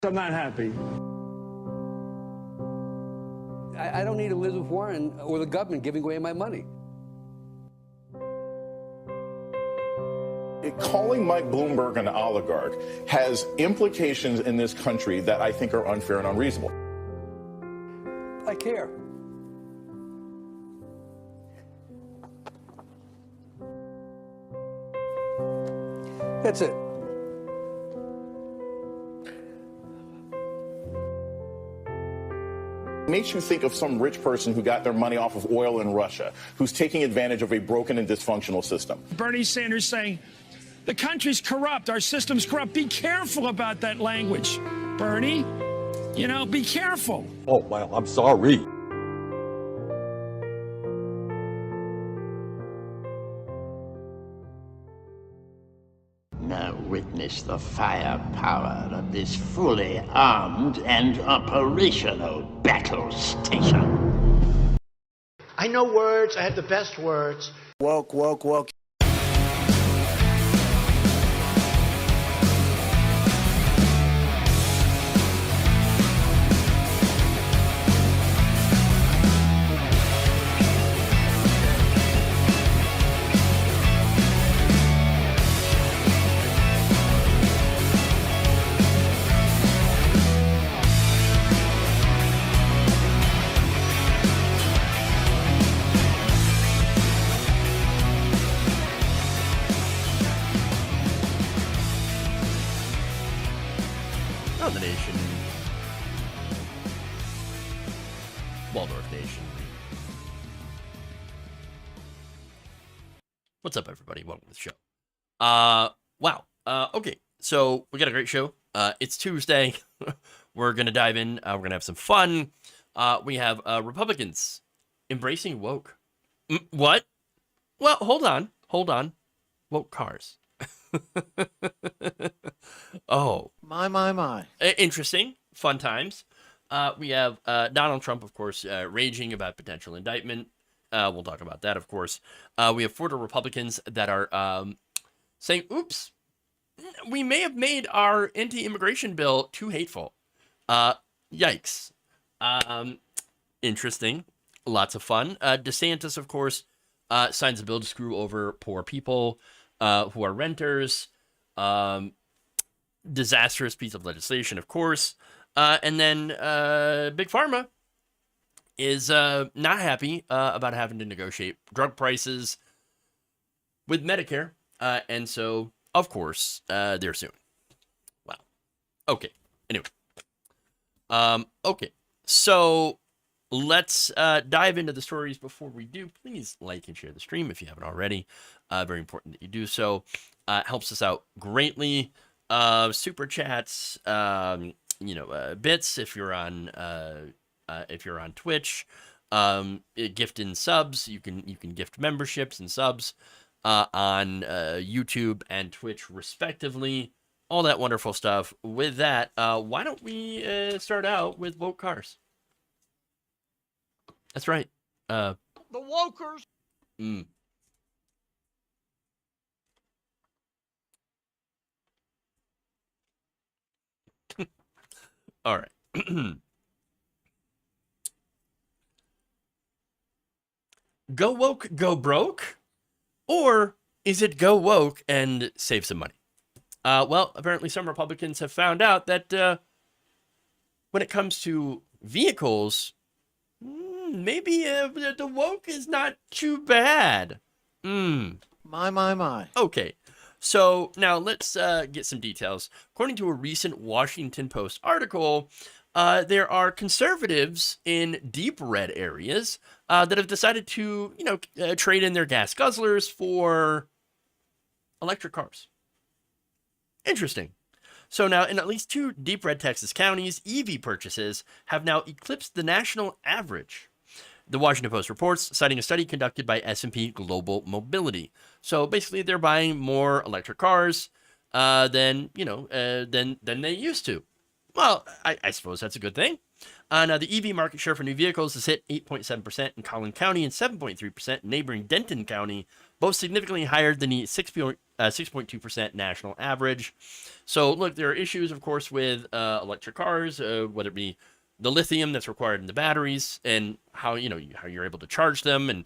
I'm not happy. I don't need Elizabeth Warren or the government giving away my money. Calling Mike Bloomberg an oligarch has implications in this country that I think are unfair and unreasonable. I care. That's it. Makes you think of some rich person who got their money off of oil in Russia, who's taking advantage of a broken and dysfunctional system. Bernie Sanders saying, the country's corrupt, our system's corrupt. Be careful about that language, Bernie. You know, be careful. Oh, well, I'm sorry. Now witness the firepower of this fully armed and operational battle station. I know words. I have the best words. Woke, woke, woke. The nation, Waldorf Nation. What's up, everybody? Welcome to the show. Wow. Okay, so we got a great show. It's Tuesday. We're gonna dive in. We're gonna have some fun. We have Republicans embracing woke. What? Well, hold on. Woke cars. Oh. My. Interesting. Fun times. We have Donald Trump, of course, raging about potential indictment. We'll talk about that, of course. We have Florida Republicans that are saying, oops, we may have made our anti-immigration bill too hateful. Yikes. Interesting. Lots of fun. DeSantis, of course, signs a bill to screw over poor people who are renters. Disastrous piece of legislation, of course. And then Big Pharma is not happy about having to negotiate drug prices with Medicare. And so, of course, they're suing. Wow. Okay. Anyway. Okay. So let's dive into the stories. Before we do, please like and share the stream if you haven't already. Very important that you do so. Helps us out greatly. Super chats, bits if you're on Twitch, gift in subs. You can gift memberships and subs on YouTube and Twitch respectively. All that wonderful stuff. With that, why don't we start out with woke cars? That's right. The wokers. All right. Go woke, go broke? Or is it go woke and save some money? Well, apparently some Republicans have found out that when it comes to vehicles, maybe the woke is not too bad. My. Okay. So now let's get some details. According to a recent Washington Post article, there are conservatives in deep red areas that have decided to, trade in their gas guzzlers for electric cars. Interesting. So now in at least 2 deep red Texas counties, EV purchases have now eclipsed the national average. The Washington Post reports, citing a study conducted by S&P Global Mobility. So basically, they're buying more electric cars than they used to. Well, I suppose that's a good thing. Now, the EV market share for new vehicles has hit 8.7% in Collin County and 7.3% in neighboring Denton County, both significantly higher than the 6.2% national average. So, look, there are issues, of course, with electric cars, whether it be the lithium that's required in the batteries and how you're able to charge them and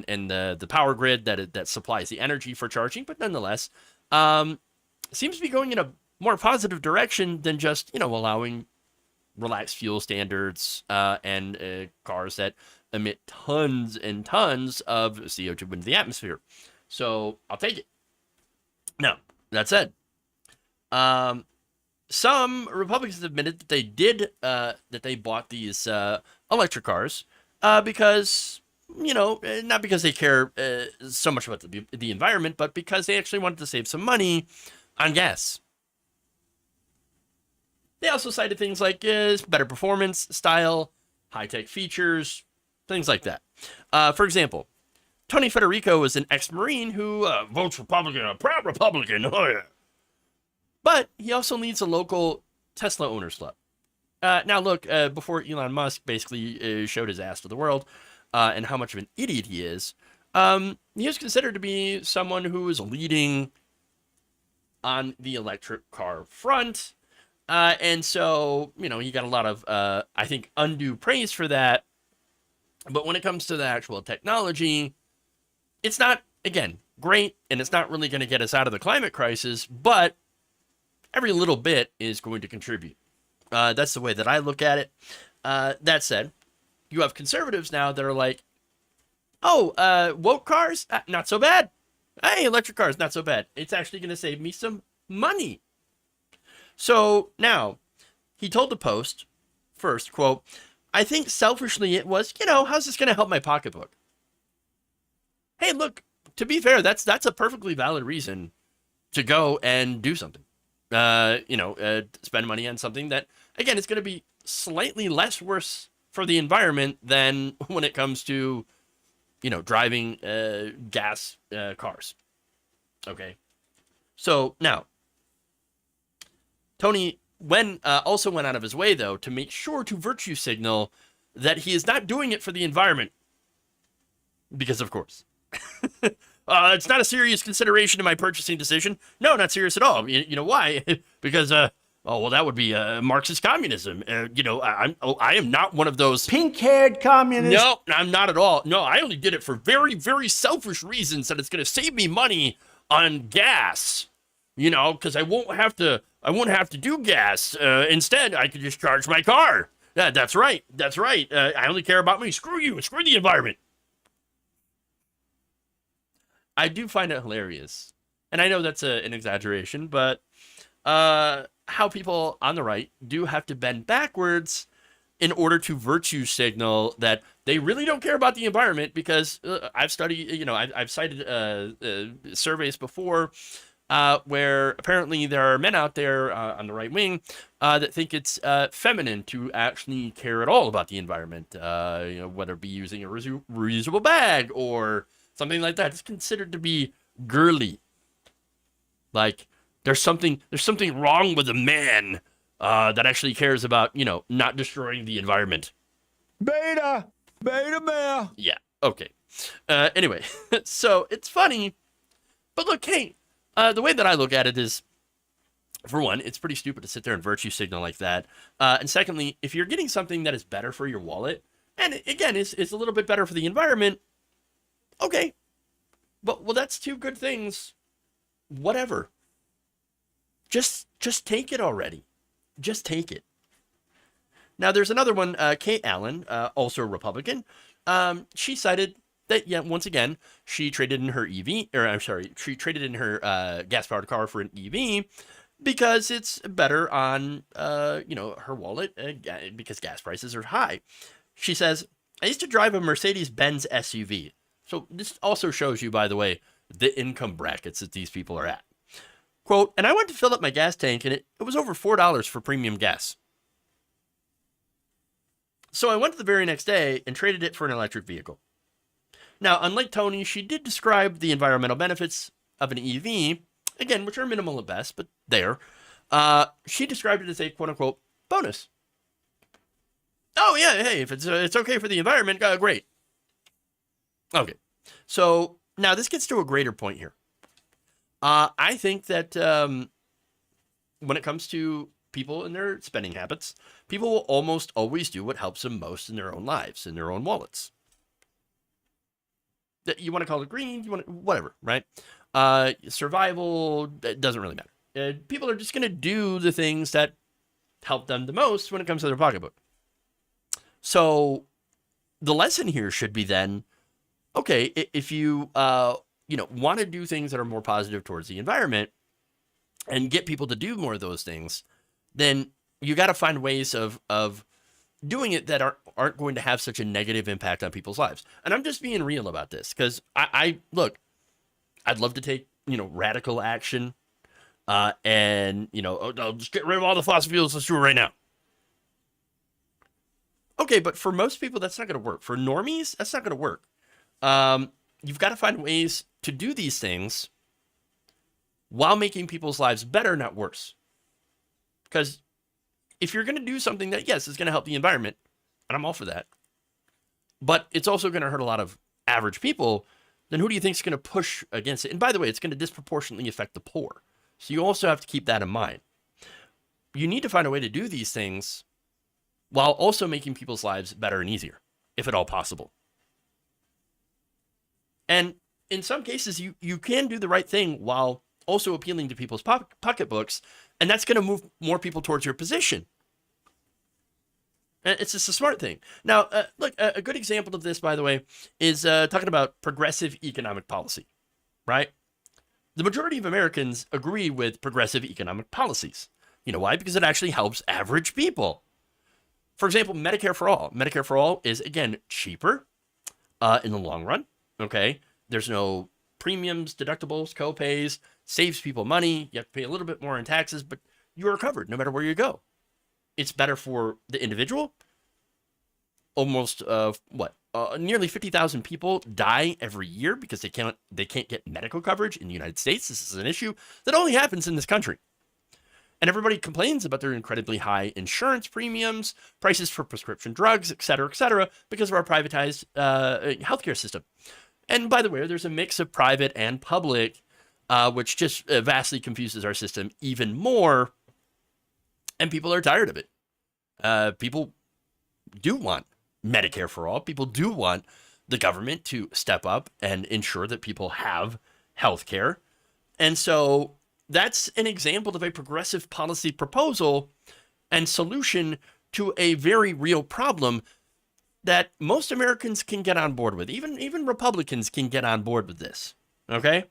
the power grid that supplies the energy for charging. But nonetheless, seems to be going in a more positive direction than just allowing relaxed fuel standards and cars that emit tons and tons of CO2 into the atmosphere. So I'll take it. Now, that said, some Republicans admitted that they did that they bought these electric cars because not because they care so much about the environment, but because they actually wanted to save some money on gas. They also cited things like better performance, style, high-tech features, things like that. For example, Tony Federico is an ex-Marine who votes Republican, a proud Republican. Oh, yeah. But he also leads a local Tesla owners club. Now, look, before Elon Musk basically showed his ass to the world and how much of an idiot he is considered to be someone who is leading on the electric car front. And so, he got a lot of, I think, undue praise for that. But when it comes to the actual technology, it's not, again, great, and it's not really going to get us out of the climate crisis, but every little bit is going to contribute. That's the way that I look at it. That said, you have conservatives now that are like, woke cars? Not so bad. Hey, electric cars, not so bad. It's actually going to save me some money. So now, he told the Post, first, quote, I think selfishly it was, how's this going to help my pocketbook? Hey, look, to be fair, that's a perfectly valid reason to go and do something. Spend money on something that, again, is going to be slightly less worse for the environment than when it comes to, driving gas cars. Okay. So now, Tony also went out of his way, though, to make sure to virtue signal that he is not doing it for the environment. Because, of course. It's not a serious consideration in my purchasing decision. No, not serious at all. You know why? Because, that would be Marxist communism. I am not one of those Pink-haired communists. No, I'm not at all. No, I only did it for very, very selfish reasons that it's going to save me money on gas. Because I won't have to do gas. Instead, I could just charge my car. Yeah, that's right. That's right. I only care about me. Screw you. Screw the environment. I do find it hilarious. And I know that's an exaggeration, but how people on the right do have to bend backwards in order to virtue signal that they really don't care about the environment because I've studied, I've cited surveys before where apparently there are men out there on the right wing that think it's feminine to actually care at all about the environment, whether it be using a reusable bag or something like that. It's considered to be girly. Like there's something wrong with a man that actually cares about, not destroying the environment. Beta male. Yeah. Okay. Anyway, so it's funny, but look, hey, the way that I look at it is, for one, it's pretty stupid to sit there and virtue signal like that. And secondly, if you're getting something that is better for your wallet, and again, is a little bit better for the environment, okay. But, well, that's two good things. Whatever. Just take it already. Just take it. Now, there's another one, Kate Allen, also a Republican. She cited that, once again, she traded in her she traded in her gas-powered car for an EV because it's better on, her wallet because gas prices are high. She says, I used to drive a Mercedes-Benz SUV. So this also shows you, by the way, the income brackets that these people are at. Quote, and I went to fill up my gas tank and it was over $4 for premium gas. So I went the very next day and traded it for an electric vehicle. Now, unlike Tony, she did describe the environmental benefits of an EV, again, which are minimal at best, but there. She described it as a quote-unquote bonus. Oh, yeah, hey, if it's okay for the environment, great. Okay, so now this gets to a greater point here. I think that when it comes to people and their spending habits, people will almost always do what helps them most in their own lives, in their own wallets. That you want to call it green, you want to, whatever, right? Survival, it doesn't really matter. People are just going to do the things that help them the most when it comes to their pocketbook. So the lesson here should be then, okay, if you want to do things that are more positive towards the environment and get people to do more of those things, then you got to find ways of doing it that aren't going to have such a negative impact on people's lives. And I'm just being real about this because I look, I'd love to take, radical action and, I'll just get rid of all the fossil fuels. Let's do it right now. Okay, but for most people, that's not going to work. For normies, that's not going to work. You've got to find ways to do these things while making people's lives better, not worse. Because if you're going to do something that, yes, is going to help the environment, and I'm all for that, but it's also going to hurt a lot of average people, then who do you think is going to push against it? And by the way, it's going to disproportionately affect the poor. So you also have to keep that in mind. You need to find a way to do these things while also making people's lives better and easier, if at all possible. And in some cases, you can do the right thing while also appealing to people's pocketbooks, and that's going to move more people towards your position. And it's just a smart thing. Now, look, a good example of this, by the way, is talking about progressive economic policy, right? The majority of Americans agree with progressive economic policies. You know why? Because it actually helps average people. For example, Medicare for All. Medicare for All is, again, cheaper in the long run, okay? There's no premiums, deductibles, co-pays, saves people money. You have to pay a little bit more in taxes, but you are covered no matter where you go. It's better for the individual. Almost, nearly 50,000 people die every year because they can't get medical coverage in the United States. This is an issue that only happens in this country. And everybody complains about their incredibly high insurance premiums, prices for prescription drugs, et cetera, because of our privatized healthcare system. And by the way, there's a mix of private and public, which just vastly confuses our system even more. And people are tired of it. People do want Medicare for all. People do want the government to step up and ensure that people have health care. And so that's an example of a progressive policy proposal and solution to a very real problem that most Americans can get on board with. Even Republicans can get on board with this. Okay?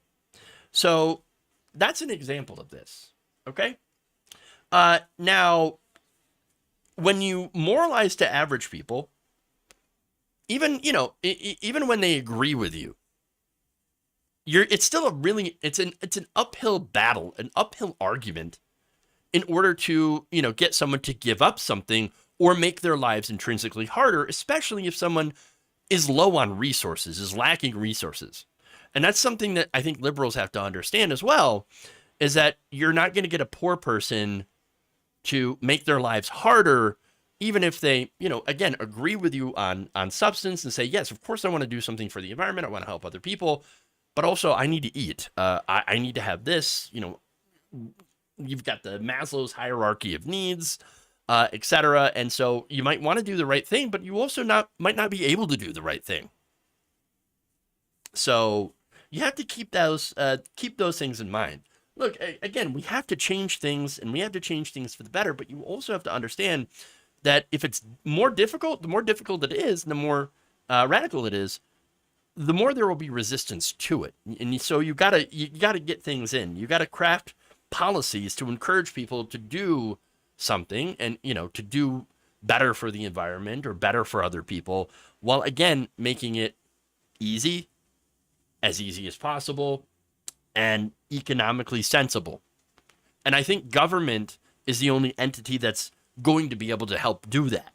So that's an example of this. Okay? Now, when you moralize to average people, even when they agree with you, it's still it's an uphill battle, an uphill argument in order to, get someone to give up something or make their lives intrinsically harder, especially if someone is low on resources, is lacking resources. And that's something that I think liberals have to understand as well, is that you're not going to get a poor person to make their lives harder, even if they, again, agree with you on substance and say, yes, of course I want to do something for the environment. I want to help other people, but also I need to eat. I need to have this, you've got the Maslow's hierarchy of needs, et cetera. And so you might want to do the right thing, but you also might not be able to do the right thing. So you have to keep those things in mind. Look, again, we have to change things, and we have to change things for the better, but you also have to understand that if it's more difficult, the more difficult it is, and the more radical it is, the more there will be resistance to it. And so you gotta get things in. You gotta craft policies to encourage people to do something and, to do better for the environment or better for other people, while again, making it as easy as possible, and economically sensible. And I think government is the only entity that's going to be able to help do that.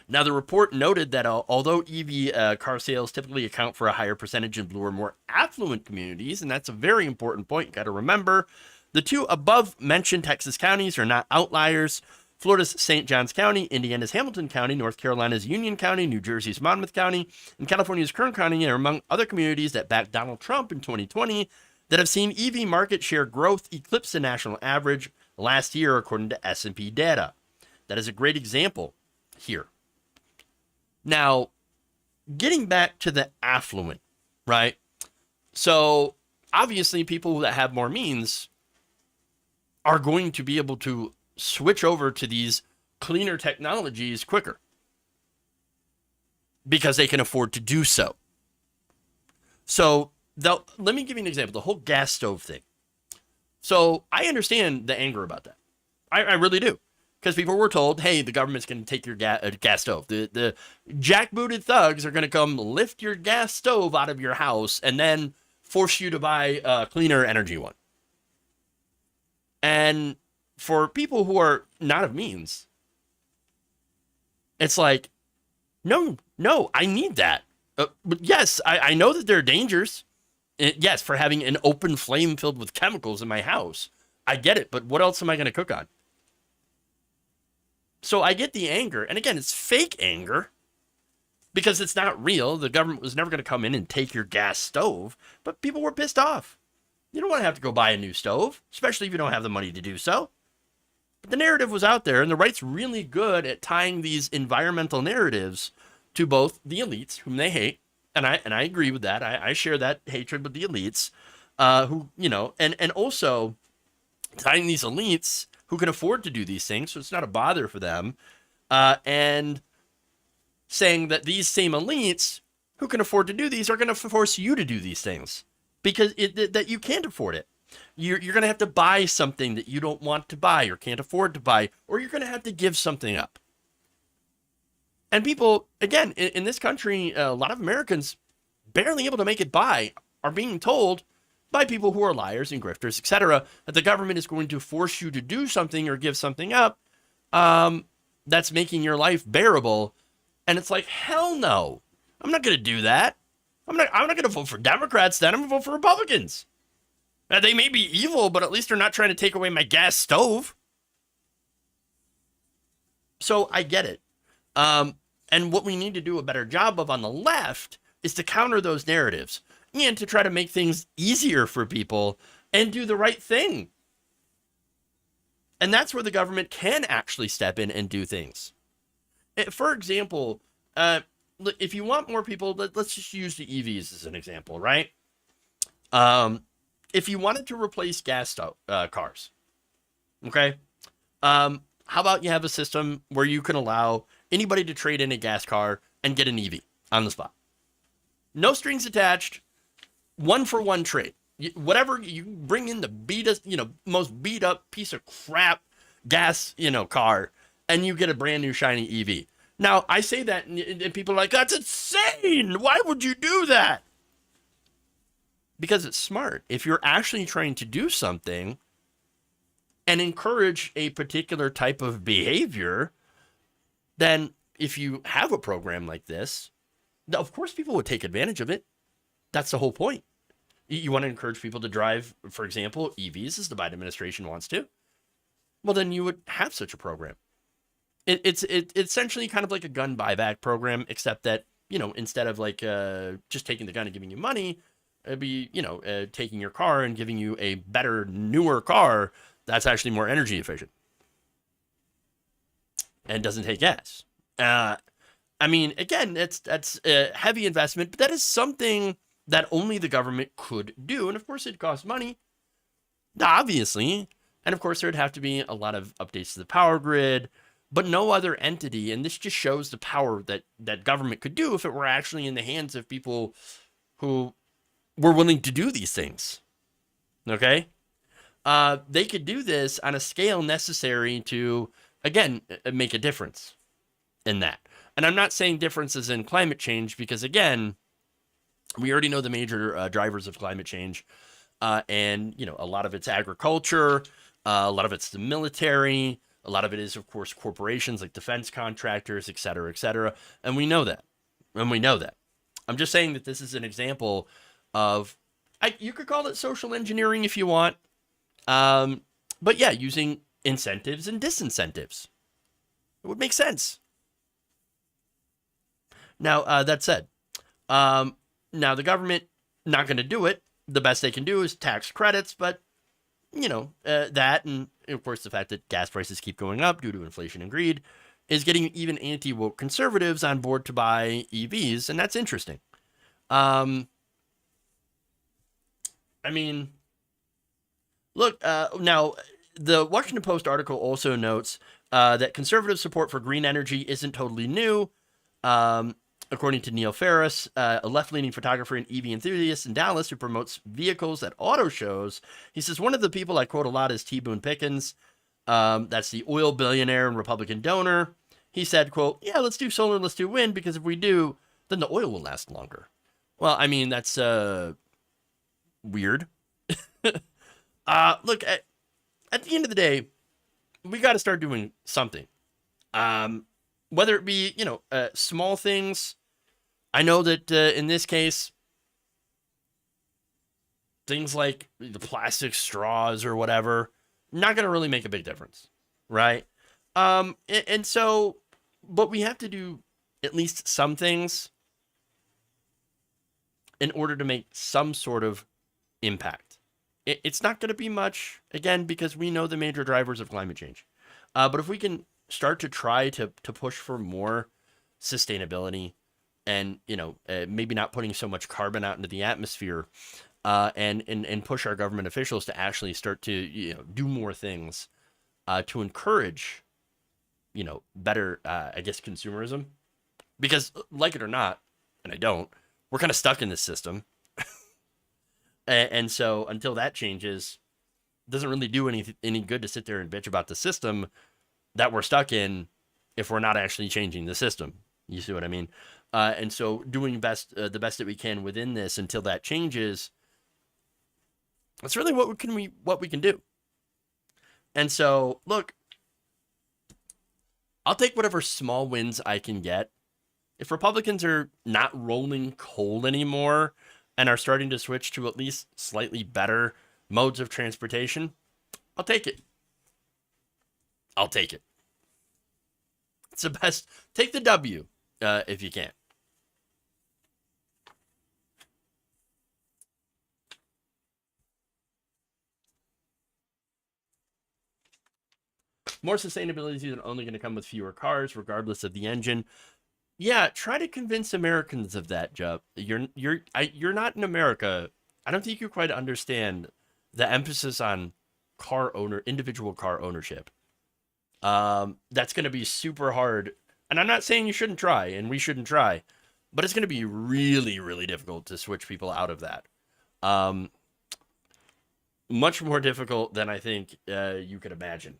Now, the report noted that although EV car sales typically account for a higher percentage in blue or more affluent communities, and that's a very important point, you got to remember, the two above mentioned Texas counties are not outliers. Florida's St. Johns County, Indiana's Hamilton County, North Carolina's Union County, New Jersey's Monmouth County, and California's Kern County are among other communities that backed Donald Trump in 2020 that have seen EV market share growth eclipse the national average last year, according to S&P data. That is a great example here. Now, getting back to the affluent, right? So, obviously, people that have more means are going to be able to switch over to these cleaner technologies quicker because they can afford to do so. So, let me give you an example. The whole gas stove thing. So, I understand the anger about that. I really do. Because people were told, hey, the government's going to take your gas stove. The jackbooted thugs are going to come lift your gas stove out of your house and then force you to buy a cleaner energy one. And for people who are not of means, it's like, no, I need that. But yes, I know that there are dangers. Yes, for having an open flame filled with chemicals in my house. I get it, but what else am I going to cook on? So I get the anger. And again, it's fake anger because it's not real. The government was never going to come in and take your gas stove, but people were pissed off. You don't want to have to go buy a new stove, especially if you don't have the money to do so. But the narrative was out there, and the right's really good at tying these environmental narratives to both the elites, whom they hate, and I agree with that. I share that hatred with the elites, and also tying these elites who can afford to do these things, so it's not a bother for them, and saying that these same elites who can afford to do these are going to force you to do these things because that you can't afford it. You're going to have to buy something that you don't want to buy or can't afford to buy, or you're going to have to give something up. And people, again, in this country, a lot of Americans barely able to make it by are being told by people who are liars and grifters, etc., that the government is going to force you to do something or give something up that's making your life bearable. And it's like, hell no. I'm not going to do that. I'm not going to vote for Democrats then. I'm going to vote for Republicans. Now, they may be evil, but at least they're not trying to take away my gas stove. So I get it. And what we need to do a better job of on the left is to counter those narratives and to try to make things easier for people and do the right thing. And that's where the government can actually step in and do things. For example, if you want more people, let's just use the EVs as an example, right? If you wanted to replace gas cars, okay? How about you have a system where you can allow anybody to trade in a gas car and get an EV on the spot? No strings attached, 1-for-1 trade. Whatever you bring in the most beat up piece of crap gas, car, and you get a brand new shiny EV. Now, I say that and people are like, that's insane. Why would you do that? Because it's smart. If you're actually trying to do something and encourage a particular type of behavior, then if you have a program like this, of course people would take advantage of it. That's the whole point. You want to encourage people to drive, for example, EVs, as the Biden administration wants to. Well, then you would have such a program. It's essentially kind of like a gun buyback program, except that, instead of like just taking the gun and giving you money, it'd be, taking your car and giving you a better, newer car that's actually more energy efficient and doesn't take gas. Again, that's a heavy investment, but that is something that only the government could do. And of course, it costs money, obviously. And of course, there'd have to be a lot of updates to the power grid, but no other entity. And this just shows the power that government could do if it were actually in the hands of people who were willing to do these things. Okay? They could do this on a scale necessary to, again, make a difference in that. And I'm not saying differences in climate change because, again, we already know the major drivers of climate change. And, a lot of it's agriculture, a lot of it's the military, a lot of it is, of course, corporations like defense contractors, et cetera, et cetera. And we know that. I'm just saying that this is an example of, you could call it social engineering if you want. But yeah, using incentives and disincentives. It would make sense. Now, that said, now the government not going to do it. The best they can do is tax credits, but that, and of course the fact that gas prices keep going up due to inflation and greed, is getting even anti-woke conservatives on board to buy EVs, and that's interesting. I mean, look, now the Washington Post article also notes that conservative support for green energy isn't totally new. According to Neil Ferris, a left-leaning photographer and EV enthusiast in Dallas who promotes vehicles at auto shows, he says, one of the people I quote a lot is T. Boone Pickens. That's the oil billionaire and Republican donor. He said, quote, yeah, let's do solar, let's do wind, because if we do, then the oil will last longer. Well, I mean, that's weird. Look, at the end of the day, we got to start doing something. Whether it be, small things. I know that in this case, things like the plastic straws or whatever, not going to really make a big difference, right? And so, but we have to do at least some things in order to make some sort of impact. It's not going to be much, again, because we know the major drivers of climate change. But if we can start to try to push for more sustainability and, maybe not putting so much carbon out into the atmosphere, and push our government officials to actually start to, do more things to encourage, better, consumerism. Because like it or not, and I don't, we're kind of stuck in this system. And so until that changes, it doesn't really do any good to sit there and bitch about the system that we're stuck in if we're not actually changing the system. You see what I mean? And so doing the best that we can within this until that changes, that's really what we can do. And so, look, I'll take whatever small wins I can get. If Republicans are not rolling coal anymore and are starting to switch to at least slightly better modes of transportation, I'll take it. I'll take it. It's the best. Take the W if you can. More sustainability is only going to come with fewer cars, regardless of the engine. Yeah, try to convince Americans of that, Jeff. You're not in America. I don't think you quite understand the emphasis on individual car ownership. That's going to be super hard. And I'm not saying you shouldn't try, and we shouldn't try, but it's going to be really, really difficult to switch people out of that. Much more difficult than I think you could imagine.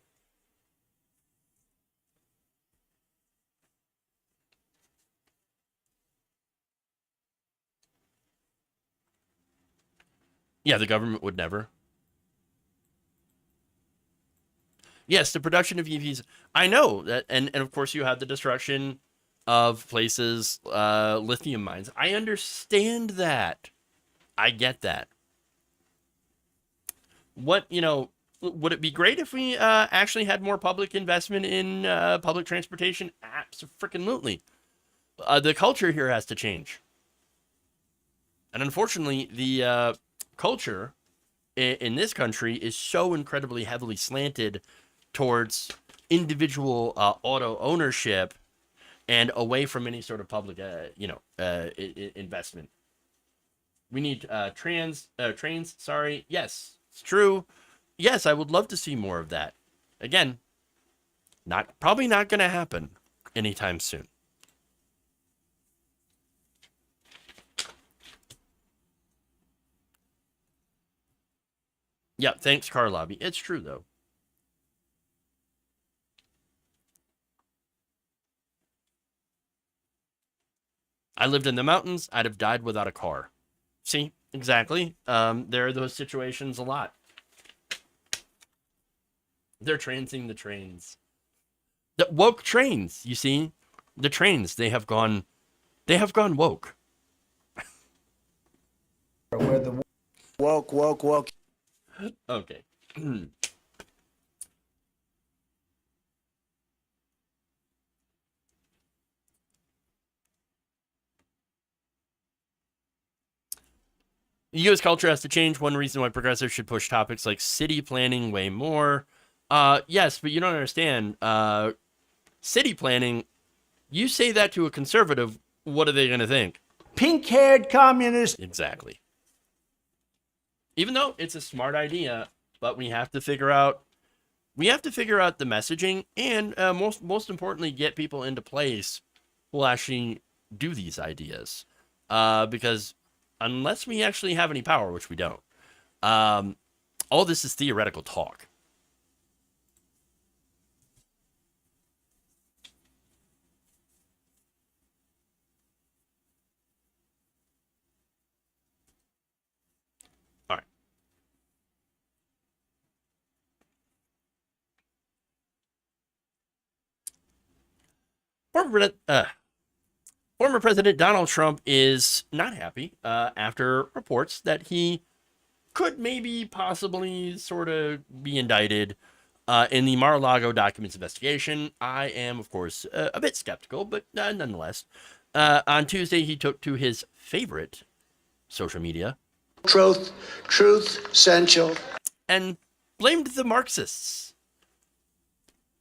Yeah, the government would never. Yes, the production of EVs. I know that, and of course you have the destruction of places, lithium mines. I understand that. I get that. Would it be great if we actually had more public investment in public transportation? Absolutely. The culture here has to change. And unfortunately, the culture in this country is so incredibly heavily slanted towards individual auto ownership and away from any sort of public, investment. We need trains. Sorry. Yes, it's true. Yes, I would love to see more of that. Again, probably not going to happen anytime soon. Yeah, thanks, Car Lobby. It's true, though. I lived in the mountains. I'd have died without a car. See, exactly. There are those situations a lot. They're transing the trains. The woke trains, you see? The trains, they have gone woke. Where the woke. Okay. U.S. culture has to change. One reason why progressives should push topics like city planning way more. Yes, but you don't understand. City planning, you say that to a conservative, what are they going to think? Pink-haired communist. Exactly. Even though it's a smart idea, but we have to figure out the messaging and most importantly, get people into place who will actually do these ideas. Because unless we actually have any power, which we don't, all this is theoretical talk. All right. Former President Donald Trump is not happy after reports that he could maybe possibly sort of be indicted in the Mar-a-Lago documents investigation. I am, of course, a bit skeptical, but nonetheless. On Tuesday, he took to his favorite social media. Truth, essential. And blamed the Marxists.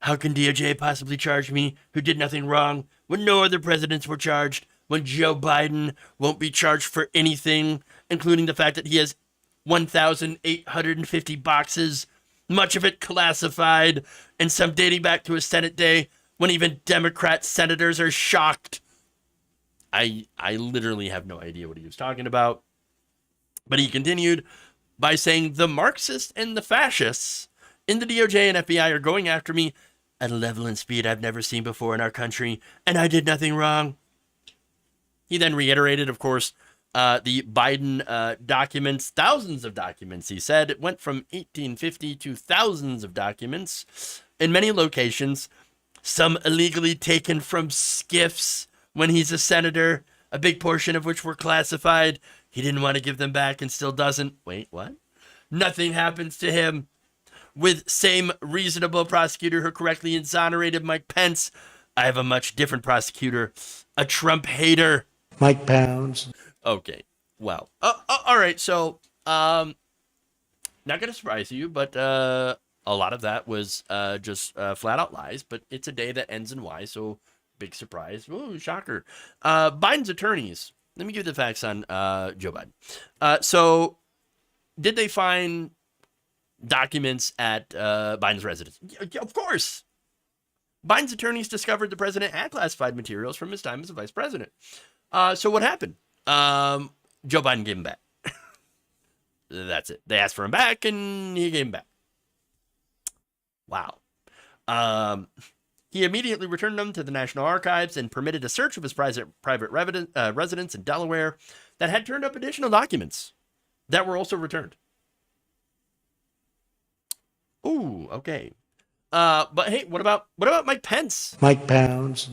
How can DOJ possibly charge me, who did nothing wrong, when no other presidents were charged, when Joe Biden won't be charged for anything, including the fact that he has 1,850 boxes, much of it classified, and some dating back to his Senate day, when even Democrat senators are shocked. I literally have no idea what he was talking about. But he continued by saying the Marxists and the fascists in the DOJ and FBI are going after me at a level and speed I've never seen before in our country, and I did nothing wrong. He then reiterated, of course, the Biden documents, thousands of documents, he said. It went from 1850 to thousands of documents in many locations, some illegally taken from skiffs when he's a senator, a big portion of which were classified. He didn't want to give them back and still doesn't. Wait, what? Nothing happens to him. With same reasonable prosecutor who correctly exonerated Mike Pence, I have a much different prosecutor, a Trump hater. Mike Pounds. Okay, well, all right, so, not going to surprise you, but a lot of that was just flat out lies, but it's a day that ends in Y, so big surprise. Ooh, shocker. Biden's attorneys, let me give you the facts on Joe Biden. So, did they find documents at Biden's residence? Of course. Biden's attorneys discovered the president had classified materials from his time as a vice president. So what happened? Joe Biden gave them back. That's it. They asked for him back, and he gave them back. Wow. He immediately returned them to the National Archives and permitted a search of his private residence in Delaware that had turned up additional documents that were also returned. Ooh, okay. But hey, what about Mike Pence? Mike Pounds.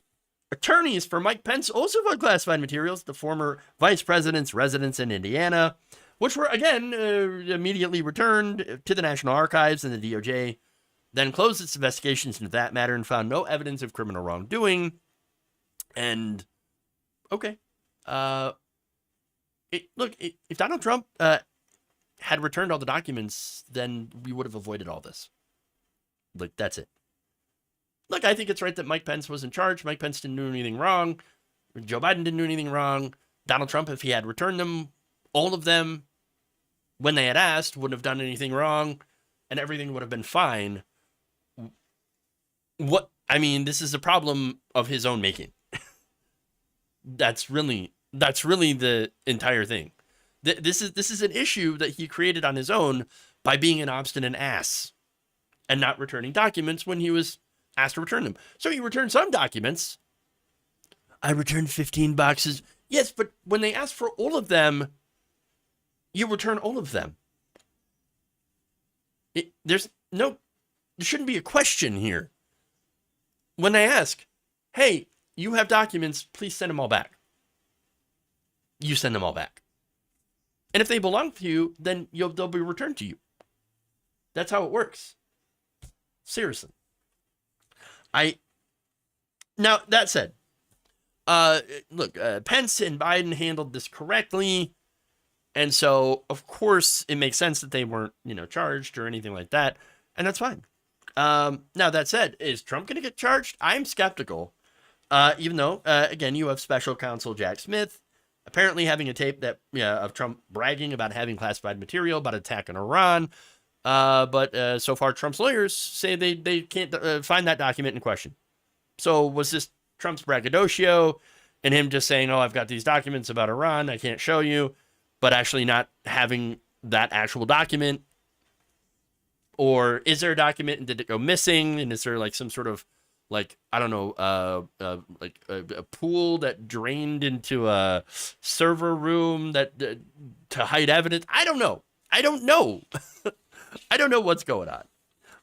Attorneys for Mike Pence also found classified materials at the former vice president's residence in Indiana, which were, again, immediately returned to the National Archives, and the DOJ then closed its investigations into that matter and found no evidence of criminal wrongdoing. And, okay. If Donald Trump had returned all the documents, then we would have avoided all this. Like, that's it. Look, I think it's right that Mike Pence was in charge. Mike Pence didn't do anything wrong. Joe Biden didn't do anything wrong. Donald Trump, if he had returned them, all of them, when they had asked, wouldn't have done anything wrong, and everything would have been fine. This is a problem of his own making. That's really the entire thing. This is an issue that he created on his own by being an obstinate ass and not returning documents when he was asked to return them. So he returned some documents. I returned 15 boxes. Yes, but when they asked for all of them, you return all of them. There shouldn't be a question here. When they ask, hey, you have documents, please send them all back. You send them all back. And if they belong to you, then they'll be returned to you. That's how it works. Seriously. Now, that said, Pence and Biden handled this correctly, And so, of course, it makes sense that they weren't, charged or anything like that. And that's fine. Now, that said, is Trump going to get charged? I'm skeptical. Even though, again, you have special counsel Jack Smith apparently having a tape of Trump bragging about having classified material about attack on Iran. But so far, Trump's lawyers say they can't find that document in question. So was this Trump's braggadocio and him just saying, oh, I've got these documents about Iran I can't show you, but actually not having that actual document? Or is there a document and did it go missing? And is there like some sort of I don't know, like a pool that drained into a server room that to hide evidence? I don't know. I don't know what's going on.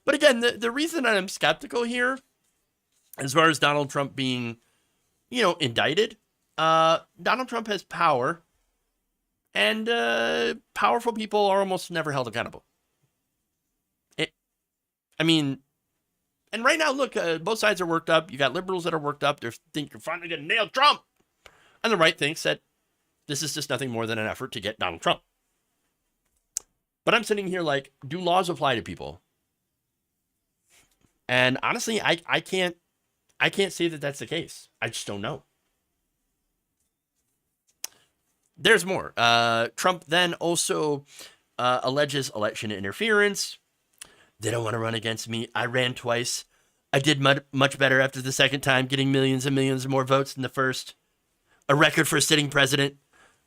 But again, the reason I'm skeptical here, as far as Donald Trump being, indicted, Donald Trump has power, and powerful people are almost never held accountable. And right now, look, both sides are worked up. You got liberals that are worked up. They think you're finally going to nail Trump. And the right thinks that this is just nothing more than an effort to get Donald Trump. But I'm sitting here like, do laws apply to people? And honestly, I can't say that that's the case. I just don't know. There's more. Trump then also alleges election interference. They don't want to run against me. I ran twice. I did much better after the second time, getting millions and millions more votes than the first. A record for a sitting president.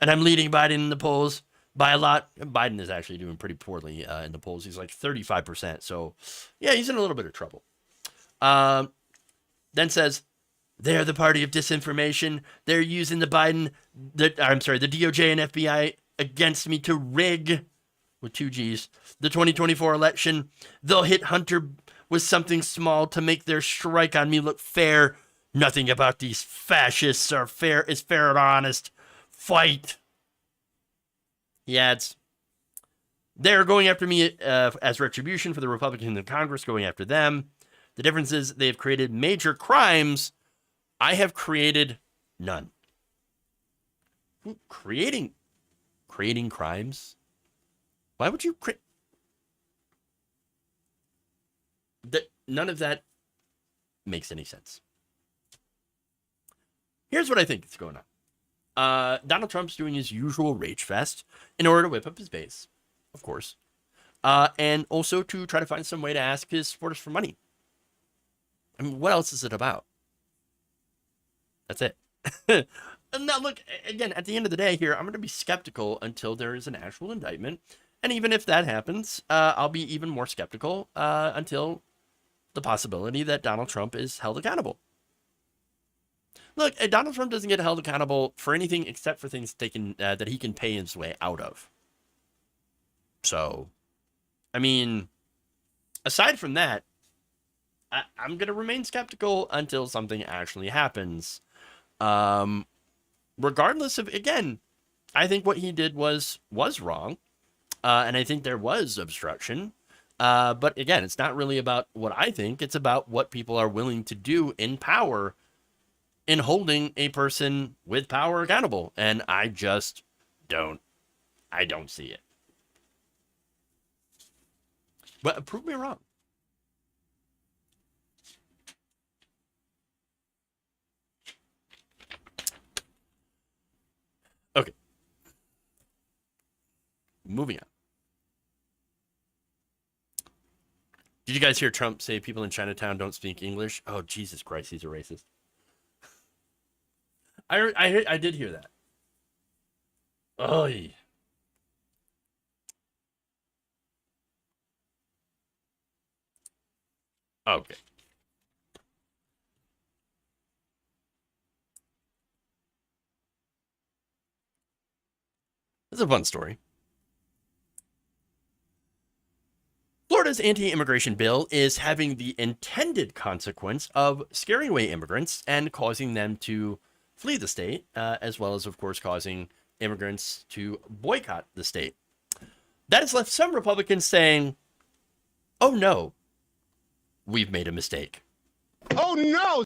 And I'm leading Biden in the polls by a lot. Biden is actually doing pretty poorly in the polls. He's like 35%. So, yeah, he's in a little bit of trouble. Then says, they're the party of disinformation. They're using the DOJ and FBI against me to rig, with 2 G's, the 2024 election. They'll hit Hunter with something small to make their strike on me look fair. Nothing about these fascists is fair and honest. Fight. He adds, they're going after me as retribution for the Republicans in Congress going after them. The difference is they've created major crimes. I have created none. Creating crimes? Why would you create? None of that makes any sense. Here's what I think is going on. Donald Trump's doing his usual rage fest in order to whip up his base, of course, and also to try to find some way to ask his supporters for money. I mean, what else is it about? That's it. And now, look, again, at the end of the day here, I'm going to be skeptical until there is an actual indictment. And even if that happens, I'll be even more skeptical until the possibility that Donald Trump is held accountable. Look, Donald Trump doesn't get held accountable for anything except for things that he can pay his way out of. So, I mean, aside from that, I'm going to remain skeptical until something actually happens. Regardless of, again, I think what he did was wrong. And I think there was obstruction. But again, it's not really about what I think. It's about what people are willing to do in power in holding a person with power accountable. And I just don't see it. But prove me wrong. Okay. Moving on. Did you guys hear Trump say people in Chinatown don't speak English? Oh, Jesus Christ, he's a racist. I did hear that. Oh, yeah. Okay. It's a fun story. Florida's anti-immigration bill is having the intended consequence of scaring away immigrants and causing them to flee the state, as well as, of course, causing immigrants to boycott the state. That has left some Republicans saying, oh no, we've made a mistake. Oh no!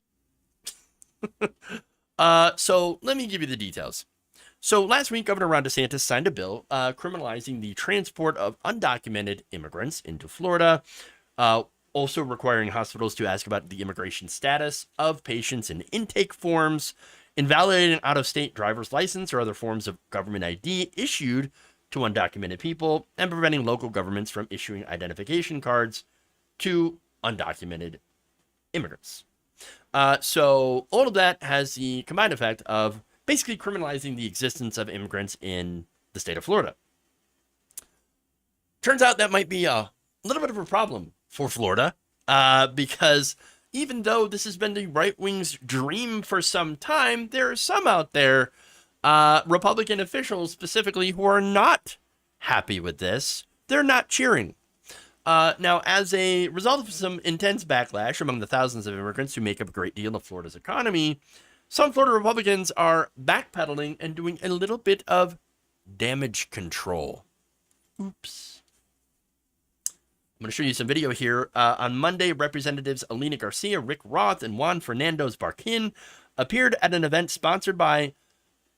So let me give you the details. So last week, Governor Ron DeSantis signed a bill criminalizing the transport of undocumented immigrants into Florida, also requiring hospitals to ask about the immigration status of patients in intake forms, invalidating out-of-state driver's license or other forms of government ID issued to undocumented people, and preventing local governments from issuing identification cards to undocumented immigrants. So all of that has the combined effect of basically criminalizing the existence of immigrants in the state of Florida. Turns out that might be a little bit of a problem for Florida, because even though this has been the right wing's dream for some time, there are some out there, Republican officials specifically, who are not happy with this. They're not cheering. Now, as a result of some intense backlash among the thousands of immigrants who make up a great deal of Florida's economy, some Florida Republicans are backpedaling and doing a little bit of damage control. Oops. I'm going to show you some video here. On Monday, Representatives Alina Garcia, Rick Roth, and Juan Fernandez Barquin appeared at an event sponsored by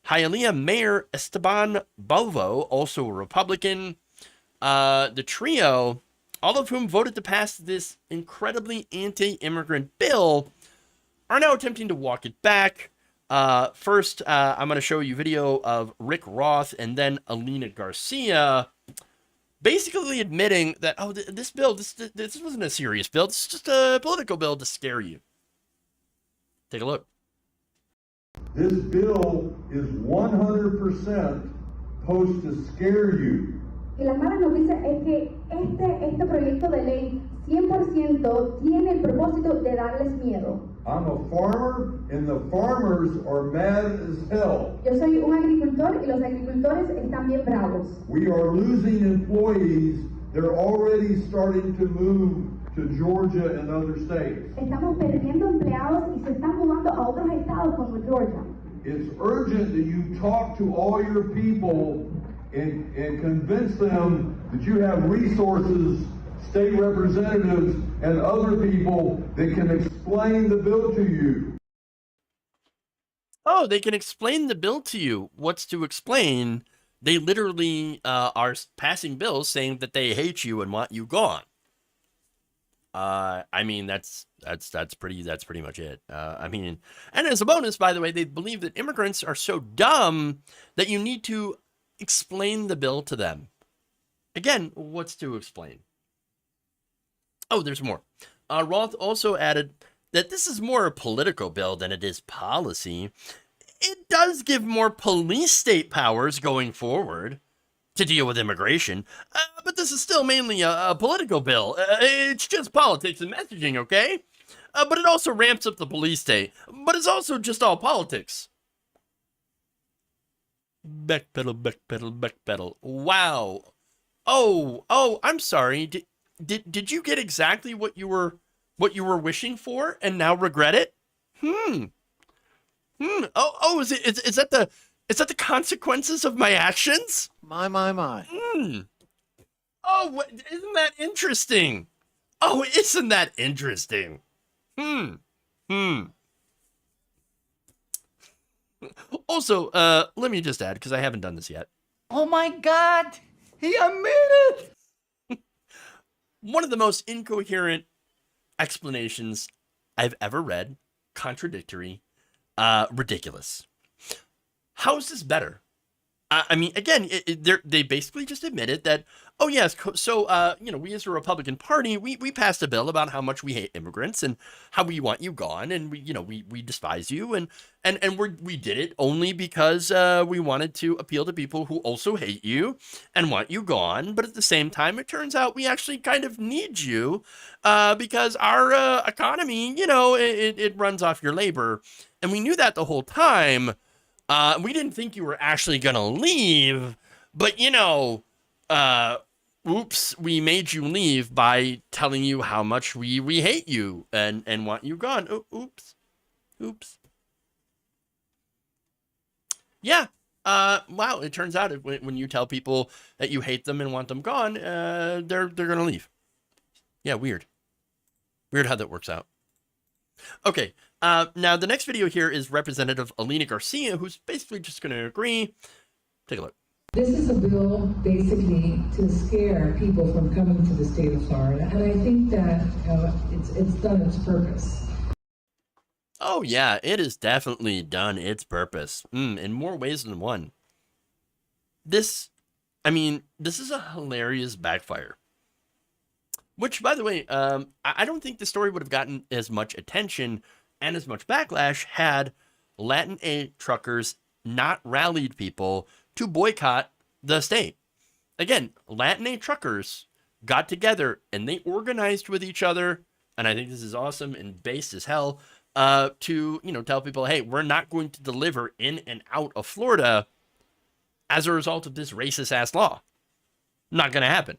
Hialeah Mayor Esteban Balvo, also a Republican. The trio, all of whom voted to pass this incredibly anti-immigrant bill, are now attempting to walk it back. First, I'm going to show you video of Rick Roth and then Alina Garcia basically admitting that, oh, this bill, this wasn't a serious bill. This is just a political bill to scare you. Take a look. This bill is 100% supposed to scare you. Y la mala noticia es que este proyecto de ley 100% tiene el propósito de darles miedo. I'm a farmer, and the farmers are mad as hell. Yo soy un agricultor y los agricultores están bien bravos. We are losing employees. They're already starting to move to Georgia and other states. Estamos perdiendo empleados y se están mudando a otros estados como Georgia. It's urgent that you talk to all your people and convince them that you have resources, state representatives, and other people that can explain the bill to you. Oh, they can explain the bill to you. What's to explain? They literally are passing bills saying that they hate you and want you gone. I mean, that's pretty much it. I mean, and as a bonus, by the way, they believe that immigrants are so dumb that you need to explain the bill to them. Again, what's to explain? Oh, there's more. Roth also added that this is more a political bill than it is policy. It does give more police state powers going forward to deal with immigration, but this is still mainly a political bill. It's just politics and messaging, okay? But it also ramps up the police state, but it's also just all politics. Backpedal, backpedal, backpedal. Wow. Oh, I'm sorry. Did you get exactly what you were wishing for and now regret it? Oh, is that the consequences of my actions? My. Oh, isn't that interesting? Oh, isn't that interesting? Also, let me just add, because I haven't done this yet. Oh my God, he admitted. One of the most incoherent explanations I've ever read, contradictory, ridiculous. How is this better? I mean, again, they basically just admitted that, oh, yes, so, we as a Republican Party, we passed a bill about how much we hate immigrants and how we want you gone, and we despise you, and we did it only because we wanted to appeal to people who also hate you and want you gone, but at the same time, it turns out we actually kind of need you because our economy, it runs off your labor, and we knew that the whole time. We didn't think you were actually going to leave, but, oops, we made you leave by telling you how much we hate you and want you gone. Oops. Yeah. Wow. It turns out when you tell people that you hate them and want them gone, they're going to leave. Yeah. Weird how that works out. Okay. Now, the next video here is Representative Alina Garcia, who's basically just going to agree. Take a look. This is a bill basically to scare people from coming to the state of Florida, and I think that it's done its purpose. Oh yeah, it has definitely done its purpose, in more ways than one. This is a hilarious backfire. Which, by the way, I don't think the story would have gotten as much attention and as much backlash had Latin aid truckers not rallied people to boycott the state. Again, Latin aid truckers got together and they organized with each other, and I think this is awesome and base as hell, to, tell people, hey, we're not going to deliver in and out of Florida as a result of this racist ass law. Not going to happen.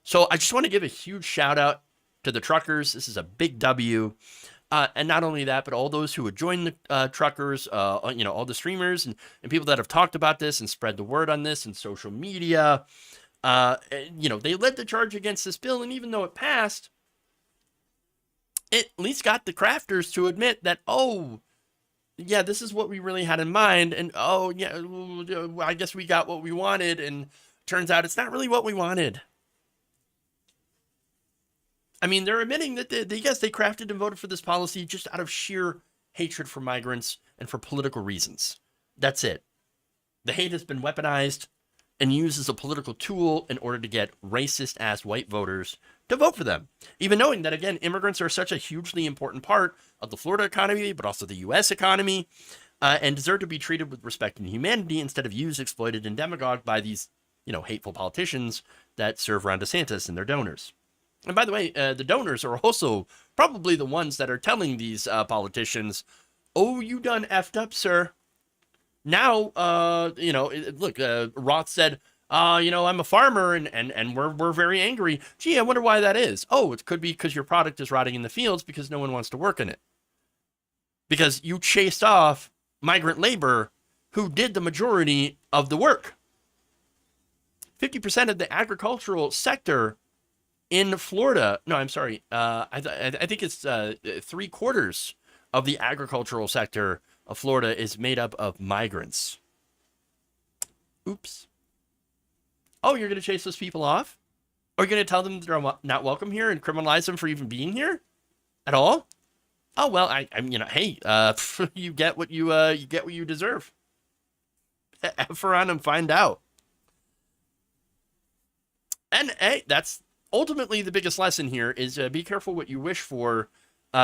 So I just want to give a huge shout out to the truckers. This is a big W. And not only that, but all those who would join the truckers, all the streamers and people that have talked about this and spread the word on this in social media. They led the charge against this bill. And even though it passed, it at least got the crafters to admit that, oh, yeah, this is what we really had in mind. And, oh, yeah, I guess we got what we wanted. And turns out it's not really what we wanted. I mean, they're admitting that yes, they crafted and voted for this policy just out of sheer hatred for migrants and for political reasons. That's it. The hate has been weaponized and used as a political tool in order to get racist-ass white voters to vote for them. Even knowing that, again, immigrants are such a hugely important part of the Florida economy, but also the U.S. economy, and deserve to be treated with respect and humanity instead of used, exploited, and demagogued by these, hateful politicians that serve Ron DeSantis and their donors. And by the way, the donors are also probably the ones that are telling these politicians, oh, you done effed up, sir. Now, look, Roth said, I'm a farmer and we're very angry. Gee, I wonder why that is. Oh, it could be because your product is rotting in the fields because no one wants to work in it. Because you chased off migrant labor who did the majority of the work. 50% of the agricultural sector in Florida, no, I'm sorry, I think it's 3/4 of the agricultural sector of Florida is made up of migrants. Oops. Oh, you're going to chase those people off? Or you're going to tell them they're not welcome here and criminalize them for even being here at all? Oh, well, I'm hey, you get what you deserve. F around and find out. And hey, that's ultimately the biggest lesson here is be careful what you wish for,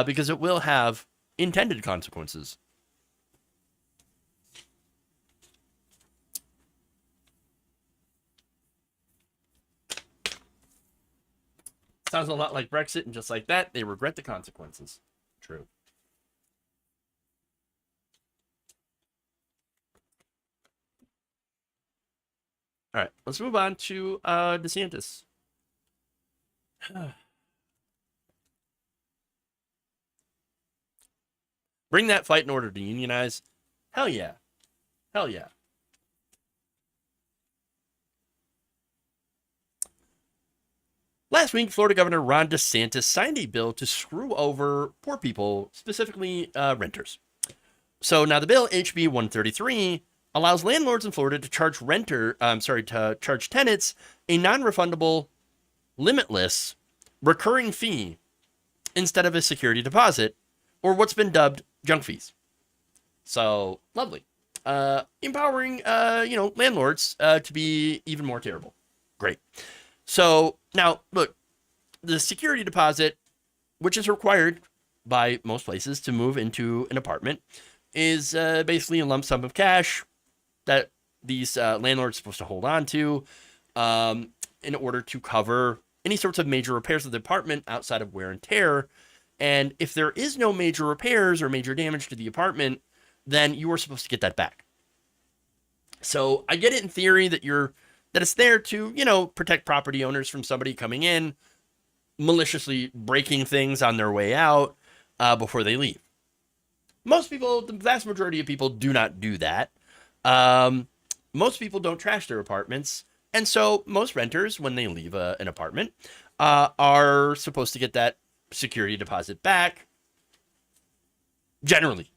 because it will have intended consequences. Sounds a lot like Brexit, and just like that, they regret the consequences. True. All right, let's move on to DeSantis. Bring that fight in order to unionize. Hell yeah. Hell yeah. Last week, Florida Governor Ron DeSantis signed a bill to screw over poor people, specifically renters. So now the bill, HB 133, allows landlords in Florida to charge charge tenants a non-refundable, limitless, recurring fee instead of a security deposit, or what's been dubbed junk fees. So lovely. Empowering, landlords to be even more terrible. Great. So now, look, the security deposit, which is required by most places to move into an apartment, is basically a lump sum of cash that these landlords are supposed to hold on to in order to cover any sorts of major repairs of the apartment outside of wear and tear. And if there is no major repairs or major damage to the apartment, then you are supposed to get that back. So I get it in theory that it's there to, protect property owners from somebody coming in, maliciously breaking things on their way out before they leave. Most people, the vast majority of people do not do that. Most people don't trash their apartments. And so most renters, when they leave an apartment, are supposed to get that security deposit back generally.